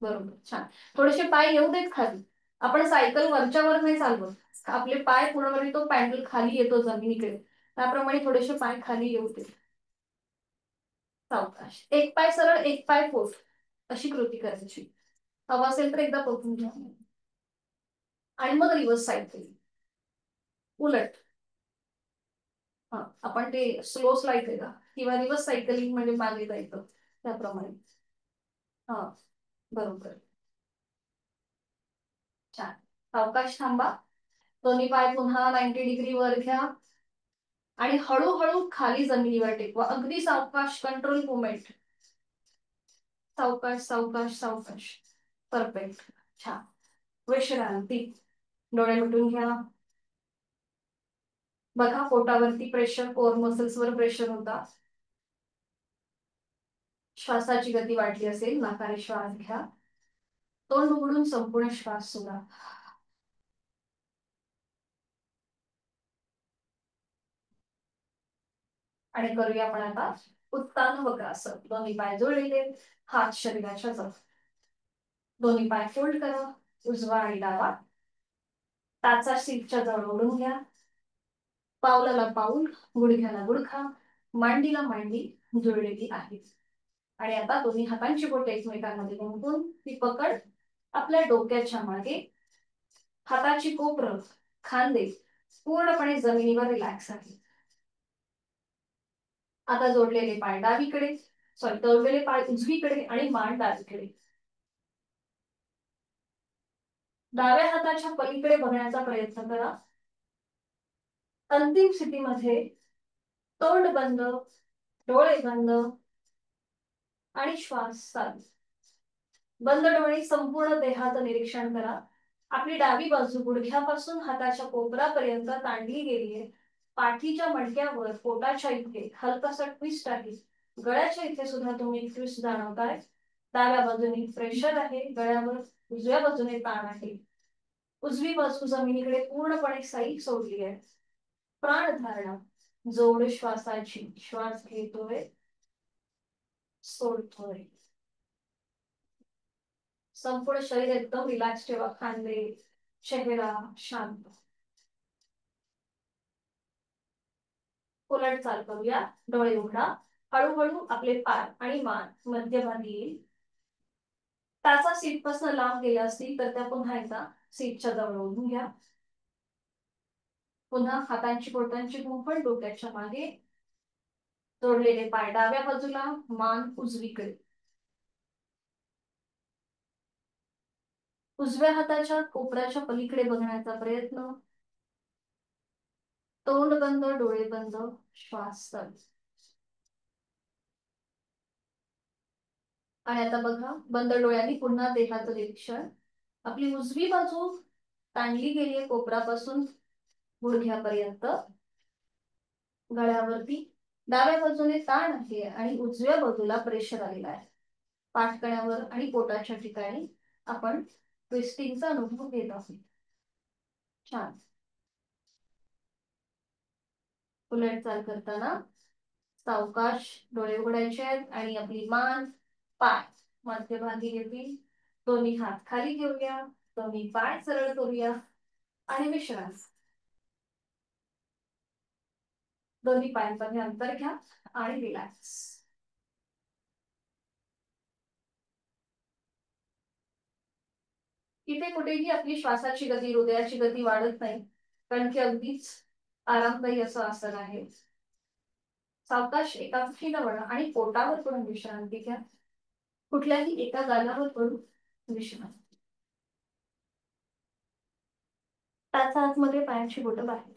बरोबर, छान. थोडेसे पाय येऊ देत खाली. आपण सायकल वरच्यावर नाही चालवत. आपले पाय पूर्णपणे तो पॅन्डल खाली येतो जमिनीकडे, त्याप्रमाणे थोडेसे पाय खाली येऊ दे. सावकाश. एक पाय सरळ, एक पाय फोल्ड. अशी कृती करायची. हवा असेल तर एकदा बघून घ्या. आणि मग रिव्हर्स सायकलिंग. उलट. हा, आपण ते स्लो स्लाइड आहे का, किंवा रिव्हर्स सायकलिंग म्हणजे मागे जायचं त्याप्रमाणे. हा, बरोबर. छान. सावकाश थांबा. दोन्ही पाय पुन्हा 90 डिग्री वर घ्या आणि हळूहळू खाली जमिनीवर टेकवा. अगदी सावकाश, कंट्रोल मुवमेंट. सावकाश सावकाश सावकाश. परफेक्ट. छान. विश्रांती. डोळे मिटून घ्या. बघा पोटावरती प्रेशर, कोर मसल्स वर प्रेशर होता. श्वासाची गती वाढली असेल, नाकाने श्वास घ्या. तोंड उघडून संपूर्ण श्वास सोडा. आणि करूया आपण आता उत्तान वक्रासन. दोन्ही पाय जोडलेले, हात शरीराच्या जवळ. दोन्ही पाय फोल्ड करा, उजवा आणि डावा. टाचा सीटच्या जवळ ओढून घ्या. पावलाला पाऊल, गुडघ्याला गुडघा, मांडीला मांडी जुळलेली आहे. आणि आता दोन्ही हातांची बोटे एकमेकांमध्ये गुंफून ती पकड आपल्या डोक्याच्या मागे. हाताची कोपरं, खांदे पूर्णपणे जमिनीवर रिलॅक्स आहे. आता जोडलेले पाय डावीकडे, जोडलेले पाय उजवीकडे आणि मान डावीकडे. डाव्या हाताच्या पलीकडे बघण्याचा प्रयत्न करा. अंतिम स्थितीमध्ये तोंड बंद, डोळे बंद आणि श्वास चालू. बंद डोळे संपूर्ण देहाचं निरीक्षण करा. आपली डावी बाजू गुडघ्यापासून हाताच्या कोपरापर्यंत ताणली गेली आहे. पाठीच्या मणक्यावर पोटाच्या इथे हलकासा ट्विस्ट आहे. गळ्याच्या इथे सुद्धा तुम्ही ट्विस्ट जाणवताय. डाव्या बाजूने प्रेशर आहे गळ्यावर, उजव्या बाजूने ताण आहे. उजवी बाजू जमिनीकडे पूर्णपणे साई सोडली आहे. प्राणधारणा, जोड श्वासाची. श्वास घेतोय, सोडतोय. संपूर्ण शरीर एकदम रिलॅक्स ठेवा. खांदे, चेहरा शांत. उलट चाल करूया. डोळे उघडा. हळूहळू आपले पाय आणि मान मध्यभागी येईल. टाचा सीट पासून लांब गेल्या असतील तर त्या पुन्हा एकदा सीटच्या जवळ ओढून घ्या. पुन्हा हातांची बोटांची गुंफण डोक्याच्या मागे. जोडलेले पाय डाव्या बाजूला, मान उजवीकडे. उजव्या हाताच्या कोपऱ्याच्या पलीकडे बघण्याचा प्रयत्न. तोंड बंद, डोळे बंद, श्वास चालू. आणि आता बघा बंद डोळ्यांनी पुन्हा देहाचं निरीक्षण. आपली उजवी बाजू ताणली गेली आहे कोपरापासून गुडघ्यापर्यंत. गळ्यावरती डाव्या बाजूने ताण आहे आणि उजव्या बाजूला प्रेशर आलेला आहे. पाठकण्यावर आणि पोटाच्या ठिकाणी आपण ट्विस्टिंगचा अनुभव घेत आहोत. छान. उलट चाल करताना सावकाश डोळे उघडायचे आहेत आणि आपली मान, पाय मध्यभागी घेतील. दोन्ही हात खाली घेऊया, दोन्ही पाय सरळ करूया आणि विश्राम. दोन्ही पायांमध्ये अंतर घ्या आणि रिलॅक्स. इथे कुठेही आपली श्वासाची गती, हृदयाची गती वाढत नाही, कारण की अगदीच आरामदायी असं आसन आहे. सावकाश एका मुठीला वळा आणि पोटावर पडून विश्रांती घ्या. कुठल्याही एका गालावर पडून विश्रांती. टाचा आतमध्ये, पायाची बोटं बाहेर.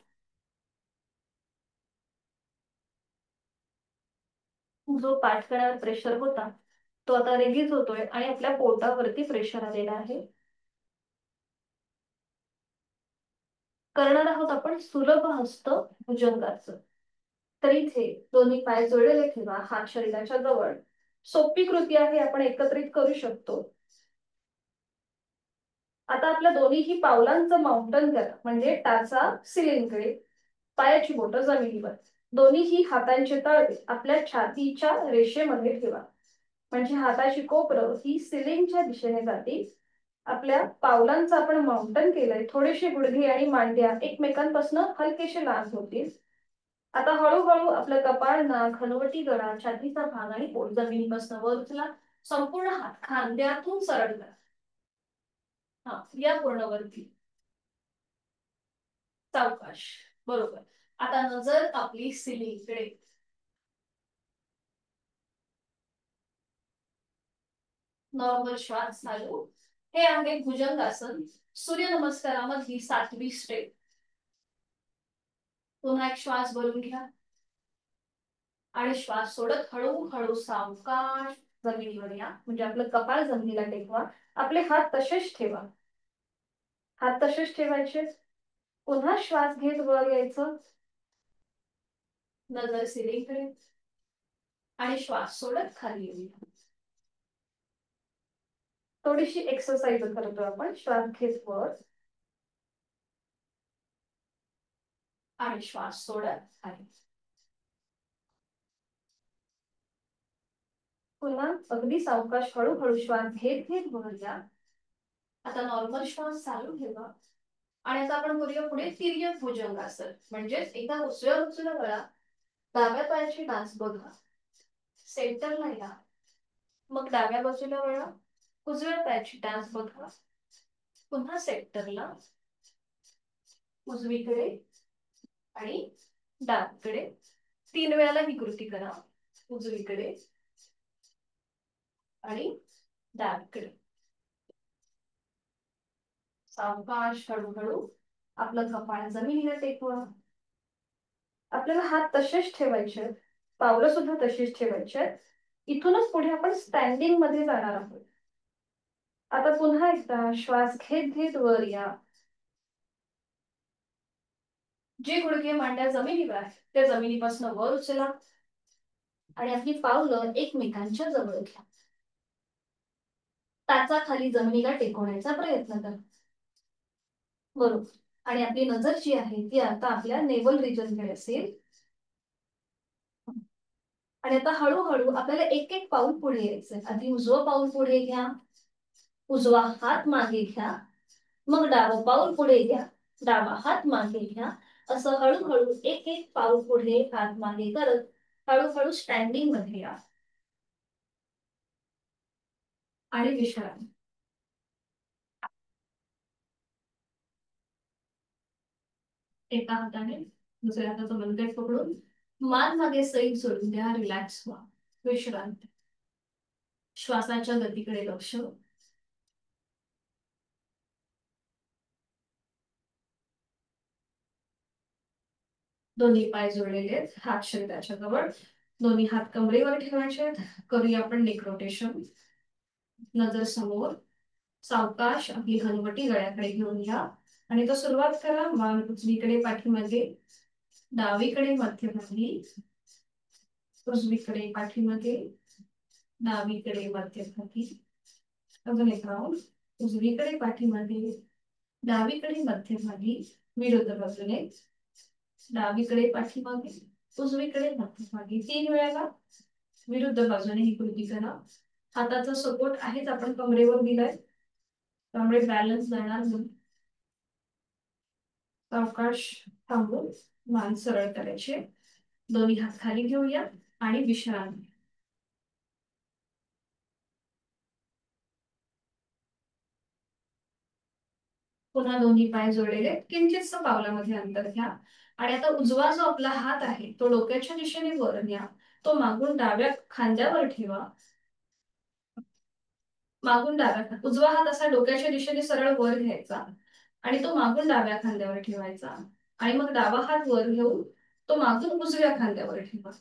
जो पाठकण्यावर प्रेशर होता तो आता रिलीज होतोय आणि आपल्या पोटावरती प्रेशर आलेला आहे. करणार आहोत आपण सुलभ हस्त भुजंगाचं. तर इथे दोन्ही पाय जोडलेले ठेवा, हात शरीराच्या जवळ. सोपी कृती आहे, आपण एकत्रित करू शकतो. आता आपल्या दोन्हीही पावलांचं माउंटन करा, म्हणजे टाचा सिलिंगकडे, पायाची बोटं जमिनीवर. दोन्हीही हातांचे तळवे आपल्या छातीच्या रेषेमध्ये ठेवा, म्हणजे हाताची कोपरं ही सिलिंगच्या दिशेने जातील. आपल्या पावलांचं आपण माउंटन केलंय. थोडेसे गुडघे आणि मांड्या एकमेकांपासून हलकेसे लांब होतील. आता हळूहळू आपलं कपाळ, नाक, हनुवटी, गळा, छातीचा भाग आणि पोट जमिनीपासून वर उचला. संपूर्ण हात खांद्यातून सरळ करा. हा, या पूर्ण वरती. सावकाश. बरोबर. आता नजर आपली सिलिंगकडे. नॉर्मल श्वास चालू. हे आहे भुजंगासन, सूर्यनमस्कारामधली 7वी स्टेप. पुन्हा एक श्वास भरून घ्या आणि श्वास सोडत हळूहळू सावकाश जमिनीवर या, म्हणजे आपलं कपाळ जमिनीला टेकवा. आपले हात तसेच ठेवा. हात तसेच ठेवायचे. पुन्हा श्वास घेत वर यायचं नजर सिलिंगकडे आणि श्वास सोडत खाली येऊया. थोडीशी एक्सरसाइज करतो आपण. श्वास घेत वर आणि श्वास सोडत खाली. पुन्हा अगदी सावकाश हळूहळू श्वास घेत घेत वर या. आता नॉर्मल श्वास चालू ठेवा आणि आता आपण करूया पुढे तिर्यक भुजंगासन. म्हणजेच एकदा उजव्या बाजूला वळा, डाव्या पायाची डास बघा, सेंटरला या, मग डाव्या बाजूला वळा, उजव्या पायाची डास बघा, पुन्हा सेंटरला, उजवीकडे आणि डावीकडे. 3 वेळाला ही कृती करा. उजवीकडे आणि डावीकडे. सावकाश हळूहळू आपलं कपाळ जमिनीला टेकवा. आपल्याला हात तसेच ठेवायचे, पावलं सुद्धा तशीच ठेवायची. इथूनच पुढे आपण स्टँडिंग मध्ये जाणार आहोत. आता पुन्हा एकदा श्वास घेत घेत वर या. जे गुडघे मांड्या जमिनीवर आहेत त्या जमिनीपासून वर उचला आणि आपली पावलं एकमेकांच्या जवळ घ्या. टाचा खाली जमिनीला टेकवण्याचा प्रयत्न करा. बरोबर. आणि आपली नजर जी आहे ती आता आपल्या नेवल रिजनकडे असेल. आणि आता हळूहळू आपल्याला एक एक पाऊल पुढे यायचंय. आधी उजवं पाऊल पुढे घ्या, उजवा हात मागे घ्या, मग डावं पाऊल पुढे घ्या, डावा हात मागे घ्या. असं हळूहळू एक एक पाऊल पुढे हात मागे करत हळूहळू स्टँडिंग मध्ये या आणि विश्रांती. एका हाताने दुसऱ्या हाताचा मनगट पकडून मान मागे सैल सोडून द्या. रिलॅक्स व्हा. विश्रांती. श्वासाच्या गतीकडे लक्ष. दोन्ही पाय जोडलेले आहेत, हात शरीराच्या जवळ, दोन्ही हात कमरेवर ठेवायचे आहेत. करूया आपण नेक रोटेशन. नजर समोर. सावकाश आपली हनुवटी गळ्याकडे घेऊन घ्या आणि तो सुरुवात करा. मान उजवीकडे पाठीमागे, डावीकडे मध्यभागी, उजवीकडे पाठीमागे, डावीकडे मध्यभागी. अजून एक राऊंड. उजवीकडे पाठीमागे, डावीकडे मध्यभागी, विरुद्ध बाजूने, डावीकडे पाठीमागे, उजवीकडे मध्यभागी. 3 वेळाला विरुद्ध बाजूने ही कृती करा. हाताचा सपोर्ट आहेच आपण कमरेवर दिलाय, त्यामुळे बॅलन्स जाणार नाही. सावकाश थांबून मान सरळ करायचे. दोन्ही हात खाली घेऊया आणि विश्रांती. पुन्हा दोन्ही पाय जोडलेले, किंचितस पावलामध्ये अंतर घ्या आणि आता उजवा जो आपला हात आहे तो डोक्याच्या दिशेने वर न्या. तो मागून डाव्या खांद्यावर ठेवा. मागून डाव्या, उजवा हात असा डोक्याच्या दिशेने सरळ वर घ्यायचा आणि तो मागून डाव्या खांद्यावर ठेवायचा आणि मग डावा हात वर घेऊन तो मागून उजव्या खांद्यावर ठेवा.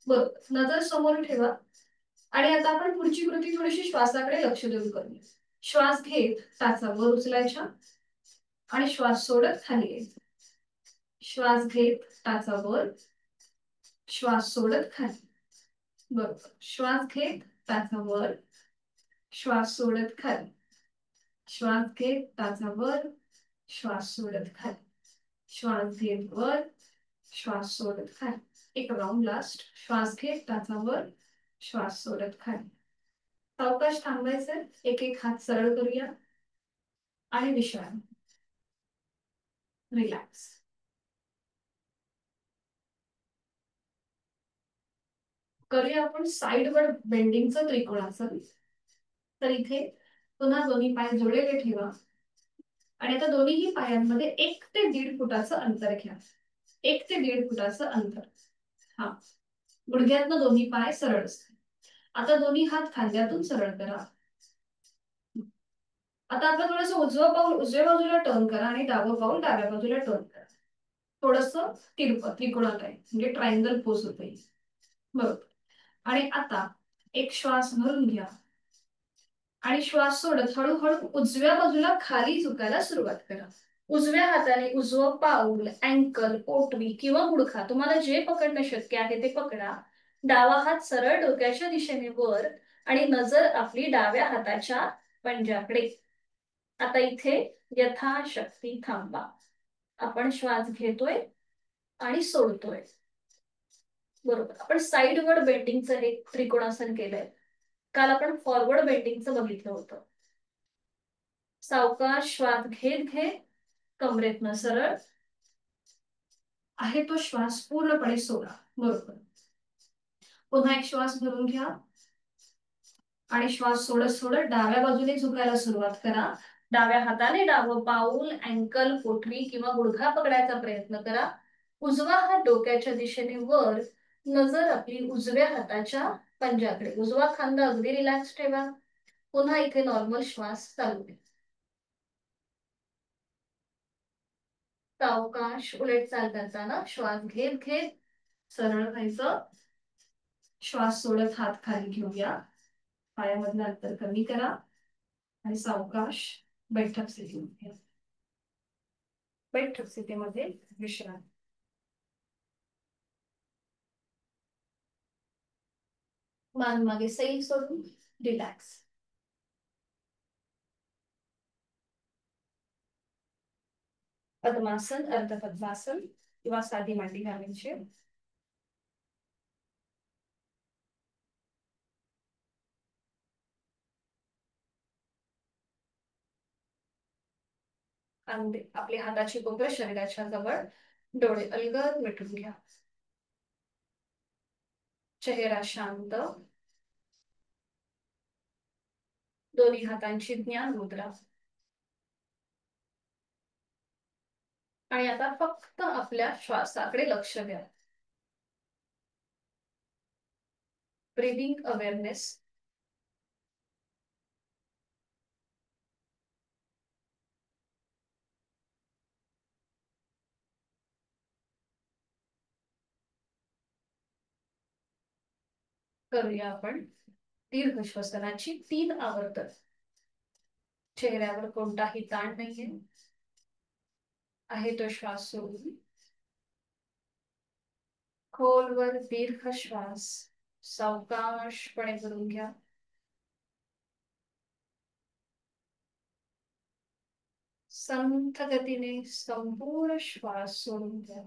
बरोबर. नजर समोर ठेवा आणि आता आपण पुढची कृती थोडीशी श्वासाकडे लक्ष देऊन करूया. श्वास घेत टाचा वर उचलायच्या आणि श्वास सोडत खाली यायचा. श्वास घेत टाचा वर, श्वास सोडत खाली. बरोबर. श्वास घेत टाचा वर, श्वास सोडत खाली. श्वास घेत टाचा वर, श्वास सोडत खाली. श्वास घेत वर, श्वास सोडत खाली. एक राऊंड लास्ट. श्वास घेत टाचा वर, श्वास सोडत खाली. सावकाश थांबायचं. एक एक हात सरळ करूया आणि विश्रांती. रिलॅक्स. करूया आपण साइडवर बेंडिंगचं त्रिकोणासन. तर इथे पुन्हा दोन्ही पाय जोडलेले ठेवा आणि आता दोन्हीही पायांमध्ये 1 ते 1.5 फुटाचं अंतर घ्या. 1 ते 1.5 फुटाचं अंतर. हा. गुडघ्यातनं दोन्ही पाय सरळ असतील. आता दोन्ही हात खांद्यातून सरळ करा. आता आपलं थोडंसं उजवं पाऊल उजव्या बाजूला टर्न करा आणि डावं पाऊल डाव्या बाजूला टर्न करा. थोडंसं तिरपं त्रिकोणात आहे, म्हणजे ट्रायंगल पोज होते. बरोबर. आणि आता एक श्वास भरून घ्या आणि श्वास सोडत हळूहळू उजव्या बाजूला खाली झुकायला सुरुवात करा. उजव्या हाताने उजवं पाऊल, अँकल, पोटरी किंवा गुडघा तुम्हाला जे पकडणं शक्य आहे ते पकडा. डावा हात सरळ डोक्याच्या दिशेने वर आणि नजर आपली डाव्या हाताच्या पंजाकडे. आता इथे यथाशक्ती थांबा. आपण श्वास घेतोय आणि सोडतोय. बरोबर. आपण साईडवर्ड बेंडिंगचं हे त्रिकोणासन केलंय. काल आपण फॉरवर्ड बेंडिंगचं बघितलं होतं. सावकाश श्वास घेत घेत कमरेतनं सरळ आहे तो श्वास पूर्णपणे सोडा. बरोबर. पुन्हा एक श्वास भरून घ्या आणि श्वास सोडत सोडत डाव्या बाजूने झुकायला सुरुवात करा. डाव्या हाताने डावं पाऊल, अँकल, पोटरी किंवा गुडघा पकडायचा प्रयत्न करा. उजवा हात डोक्याच्या दिशेने वर, नजर आपली उजव्या हाताच्या पंजाकडे. उजवा खांदा अगदी रिलॅक्स ठेवा. पुन्हा इथे नॉर्मल श्वास चालू द्या. सावकाश उलट चाल करताना श्वास घेत घेत सरळ व्हायचं. श्वास सोडत हात खाली घेऊया. पायामधलं अंतर कमी करा आणि सावकाश बैठक स्थितीमध्ये. बैठक स्थितीमध्ये विश्रांती. मान मागे सैल सोडून रिलॅक्स. पद्मासन, अर्ध पद्मासन किंवा साधी मांडी घालायची. आपली हाताची बोटं शरीराच्या जवळ. डोळे अलगद मिटून घ्या. चेहरा शांत. दोन्ही हातांची ज्ञान मुद्रा. आणि आता फक्त आपल्या श्वासाकडे लक्ष द्या. Breathing awareness. करूया आपण दीर्घ श्वसनाची 3 आवर्तन. चेहऱ्यावर कोणताही ताण नाहीये. आहे तो श्वास सोडून खोलवर दीर्घ श्वास सावकाशपणे भरून घ्या. संथ गतीने संपूर्ण श्वास सोडून द्या.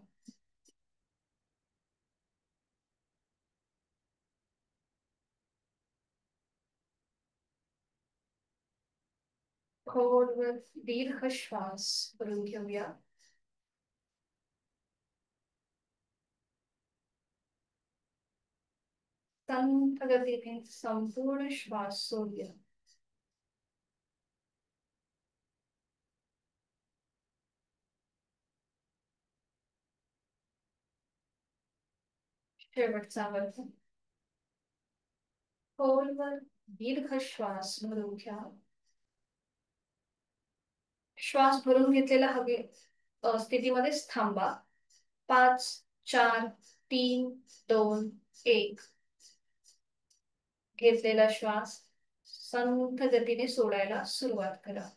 खोलवर दीर्घ श्वास भरून घेऊया. संथ गतीने संपूर्ण श्वास सोडूया. शेवटचा वर्ग. खोलवर दीर्घ श्वास भरून घ्या. श्वास भरून घेतलेला हवे स्थितीमध्येच थांबा. 5, 4, 3, 2, 1. घेतलेला श्वास संथ गतीने सोडायला सुरुवात करा.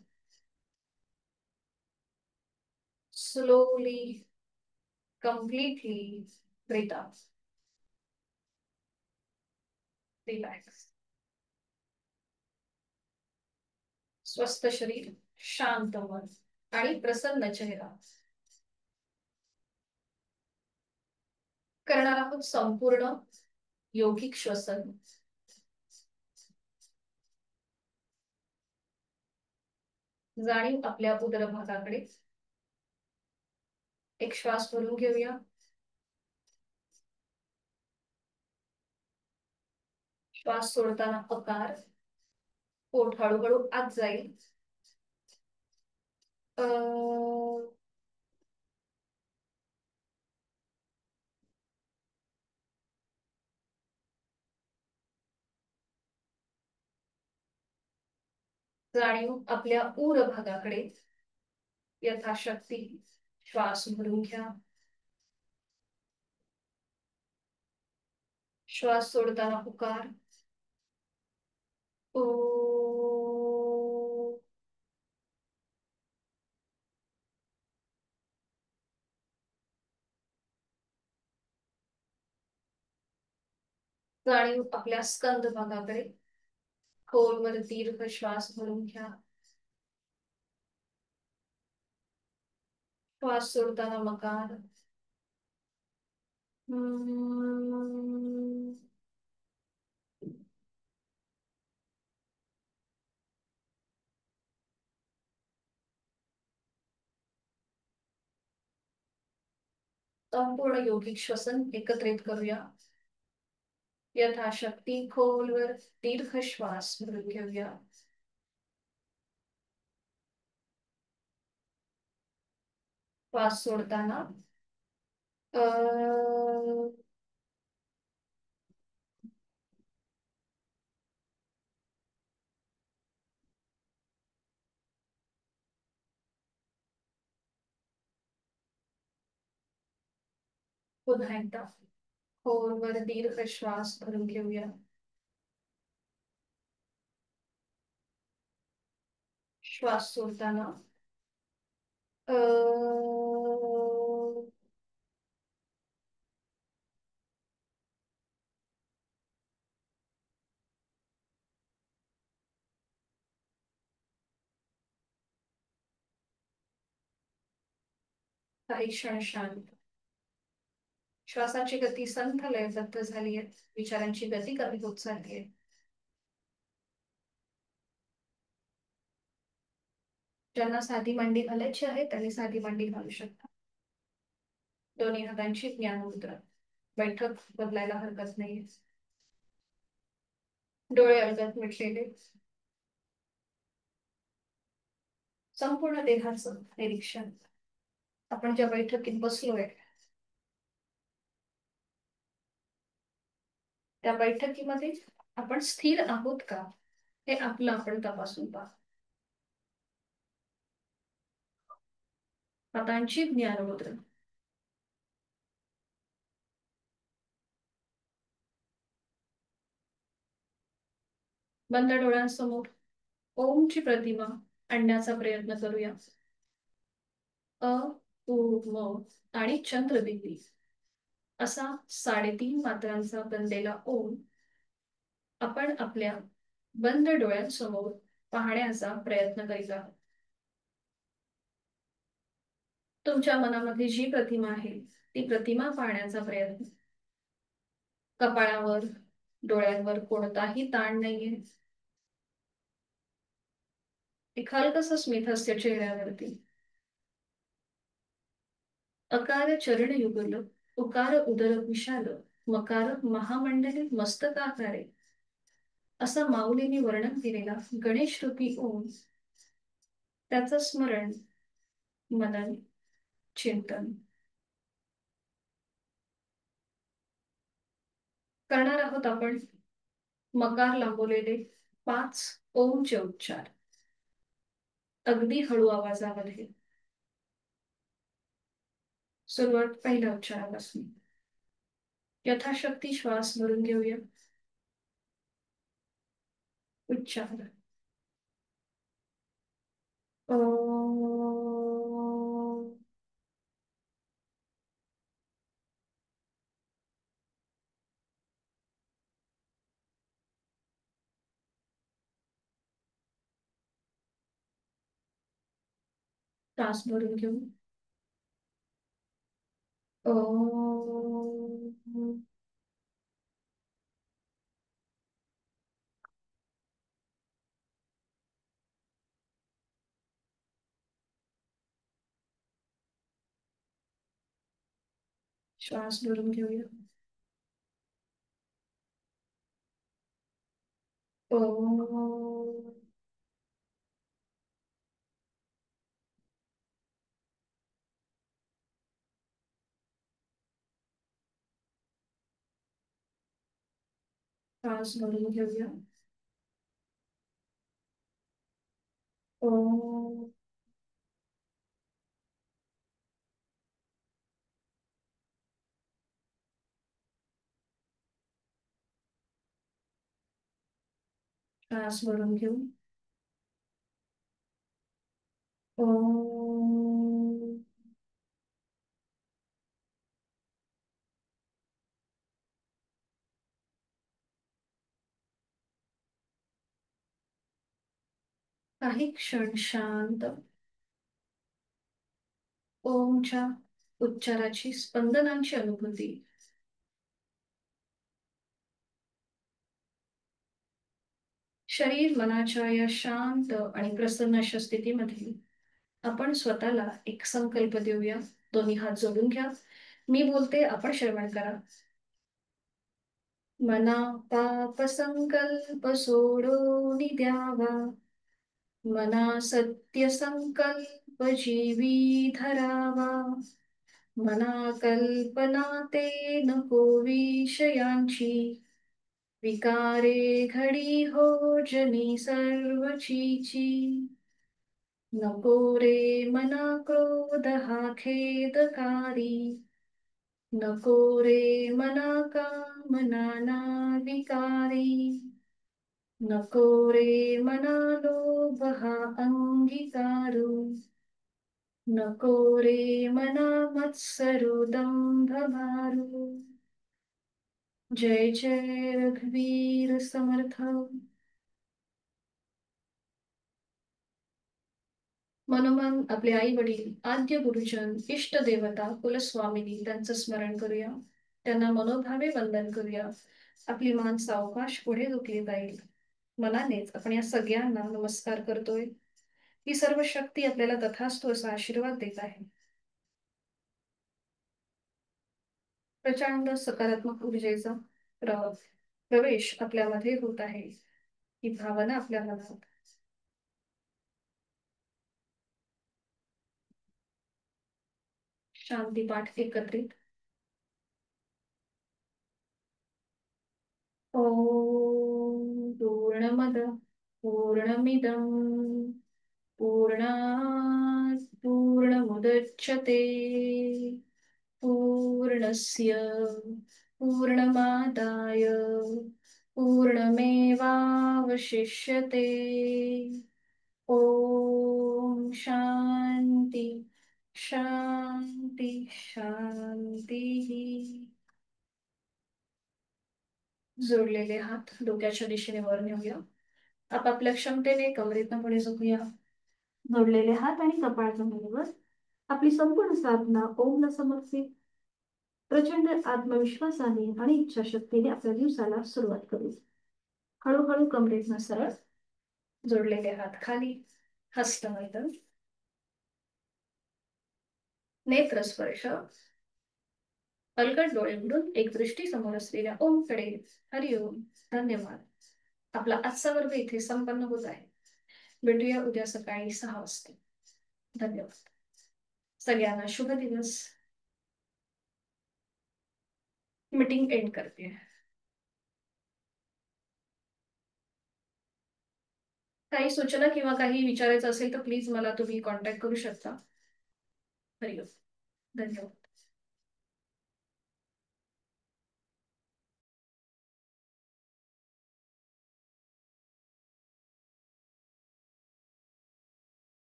Slowly, completely breathe out. Relax. स्वस्थ शरीर, शांत मन आणि प्रसन्न चेहरा. करणार आहोत संपूर्ण योगिक श्वसन. जाणीव आपल्या उदर भागाकडे. एक श्वास भरून घेऊया. श्वास सोडताना आकार. पोट हळूहळू आत जाईल. जाणीव आपल्या उर भागाकडे. यथाशक्ती श्वास भरून घ्या. श्वास सोडताना उकार. ओ. जाणीव आपल्या स्कंद भागाकडे. खोलवर दीर्घ श्वास भरून घ्या. श्वास सोडताना मकार. हम्म. संपूर्ण योगिक श्वसन एकत्रित करूया. यथाशक्ती खोलवर दीर्घ श्वास भरून घेऊया. श्वास सोडताना पुन्हा एकदा खोलवर दीर्घ श्वास भरून घेऊया. श्वास सोडताना काही क्षण शांत. श्वासाची गती संथ लयबद्ध झाली आहे. विचारांची गती कमी होत चालली आहे. ज्यांना साधी मांडी घालायची आहे त्यांनी साधी मांडी घालू शकता. दोन्ही हातांची ज्ञान मुद्रा. बैठक बदलायला हरकत नाही. डोळे अलगद मिटलेले. संपूर्ण देहाचं निरीक्षण. आपण ज्या बैठकीत बसलोय त्या बैठकीमध्ये आपण स्थिर आहोत का हे आपलं आपण तपासून पहा. हातांची ज्ञान मुद्रा. बंद डोळ्यांसमोर ओमची प्रतिमा आणण्याचा प्रयत्न करूया. अ, उ, म आणि चंद्रबिंदी असा 3.5 मात्रांचा बनलेला ओम आपण आपल्या बंद डोळ्यांसमोर पाहण्याचा प्रयत्न करीत आहोत. तुमच्या मनामध्ये जी प्रतिमा आहे ती प्रतिमा पाहण्याचा प्रयत्न. कपाळावर डोळ्यांवर कोणताही ताण नाहीये. एक हलकसं स्मित हास्य चेहऱ्यावरती. अकार चरण युगल, उकार उदर विशाल, मकार महामंडले मस्तकाकारे असा माऊलीने वर्णन केलेला गणेश रूपी ओम, त्याचं स्मरण, मनन, चिंतन करणार आहोत आपण. मकार लांबवलेले 5 ओमचे उच्चार अगदी हळू आवाजामध्ये. सुरुवात पहिल्या उच्चारापासून. यथाशक्ती श्वास भरून घेऊया. उच्चार श्वास भरून घेऊन श्वास भरून घेऊया. श्वास भरून घेऊया. श्वास भरून घेऊन काही क्षण शांत ओमच्या उच्चाराची स्पंदनांची अनुभूती. शरीर मनाच्या या शांत आणि प्रसन्न अशा स्थितीमध्ये आपण स्वतःला एक संकल्प देऊया. दोन्ही हात जोडून घ्या. मी बोलते, आपण श्रवण करा. मना पाप संकल्प सोडून द्यावा, मना सत्य संकल्प जीवी धरावा, मना कल्पना ते नको विषयांची, विकारे घडी हो जनी सर्वचीची. नको रे मना क्रोध हा खेदकारी, नको रे मना कामना ना विकारी, नको रे मना लोभ हा अंगीकारू, नको रे मना मत्सरो दंभ मारू. जय जय रघुवीर समर्थ. मनोमन आपले आई वडील, आद्य गुरुजन, इष्ट देवता, कुलस्वामिनी त्यांचं स्मरण करूया. त्यांना मनोभावे वंदन करूया. आपली मान सावकाश पुढे झुकली जाईल. मनानेच आपण या सगळ्यांना नमस्कार करतोय. ही सर्व शक्ती आपल्याला तथास्तु असा आशीर्वाद देत आहे. प्रचंड सकारात्मक ऊर्जेचा प्रवेश आपल्यामध्ये होत आहे. ही भावना आपल्या मनात. शांती पाठ एकत्रित. ॐ पूर्णमद पूर्णमिदं पूर्णात् पूर्णमुदच्यते पूर्णस्य पूर्णमादाय पूर्णमेवावशिष्यते. ॐ शांती शांती शांती. जोडलेले हात डोक्याच्या दिशेने वर नेऊया. आपापल्या क्षमतेने कमरेतनं पुढे झोपूया. जोडलेले हात आणि कपाळ जमिनीवर. आपली संपूर्ण साधना ओमला समर्पित. प्रचंड आत्मविश्वासाने आणि इच्छाशक्तीने आपल्या दिवसाला सुरुवात करू. हळूहळू कमरेतनं सरळ. जोडलेले हात खाली. हस्तमैथुन. नेत्र स्पर्श. अलगद डोळे उघडून एक दृष्टी समोर असलेल्या ओमकडे. हरिओम. धन्यवाद. आपला आजचा वर्ग इथे संपन्न होत आहे. भेटूया उद्या सकाळी 6 वाजता. धन्यवाद. सगळ्यांना शुभ दिवस. मीटिंग एंड करते. काही सूचना किंवा काही विचारायचं असेल तर प्लीज मला तुम्ही कॉन्टॅक्ट करू शकता. हरिओम. धन्यवाद.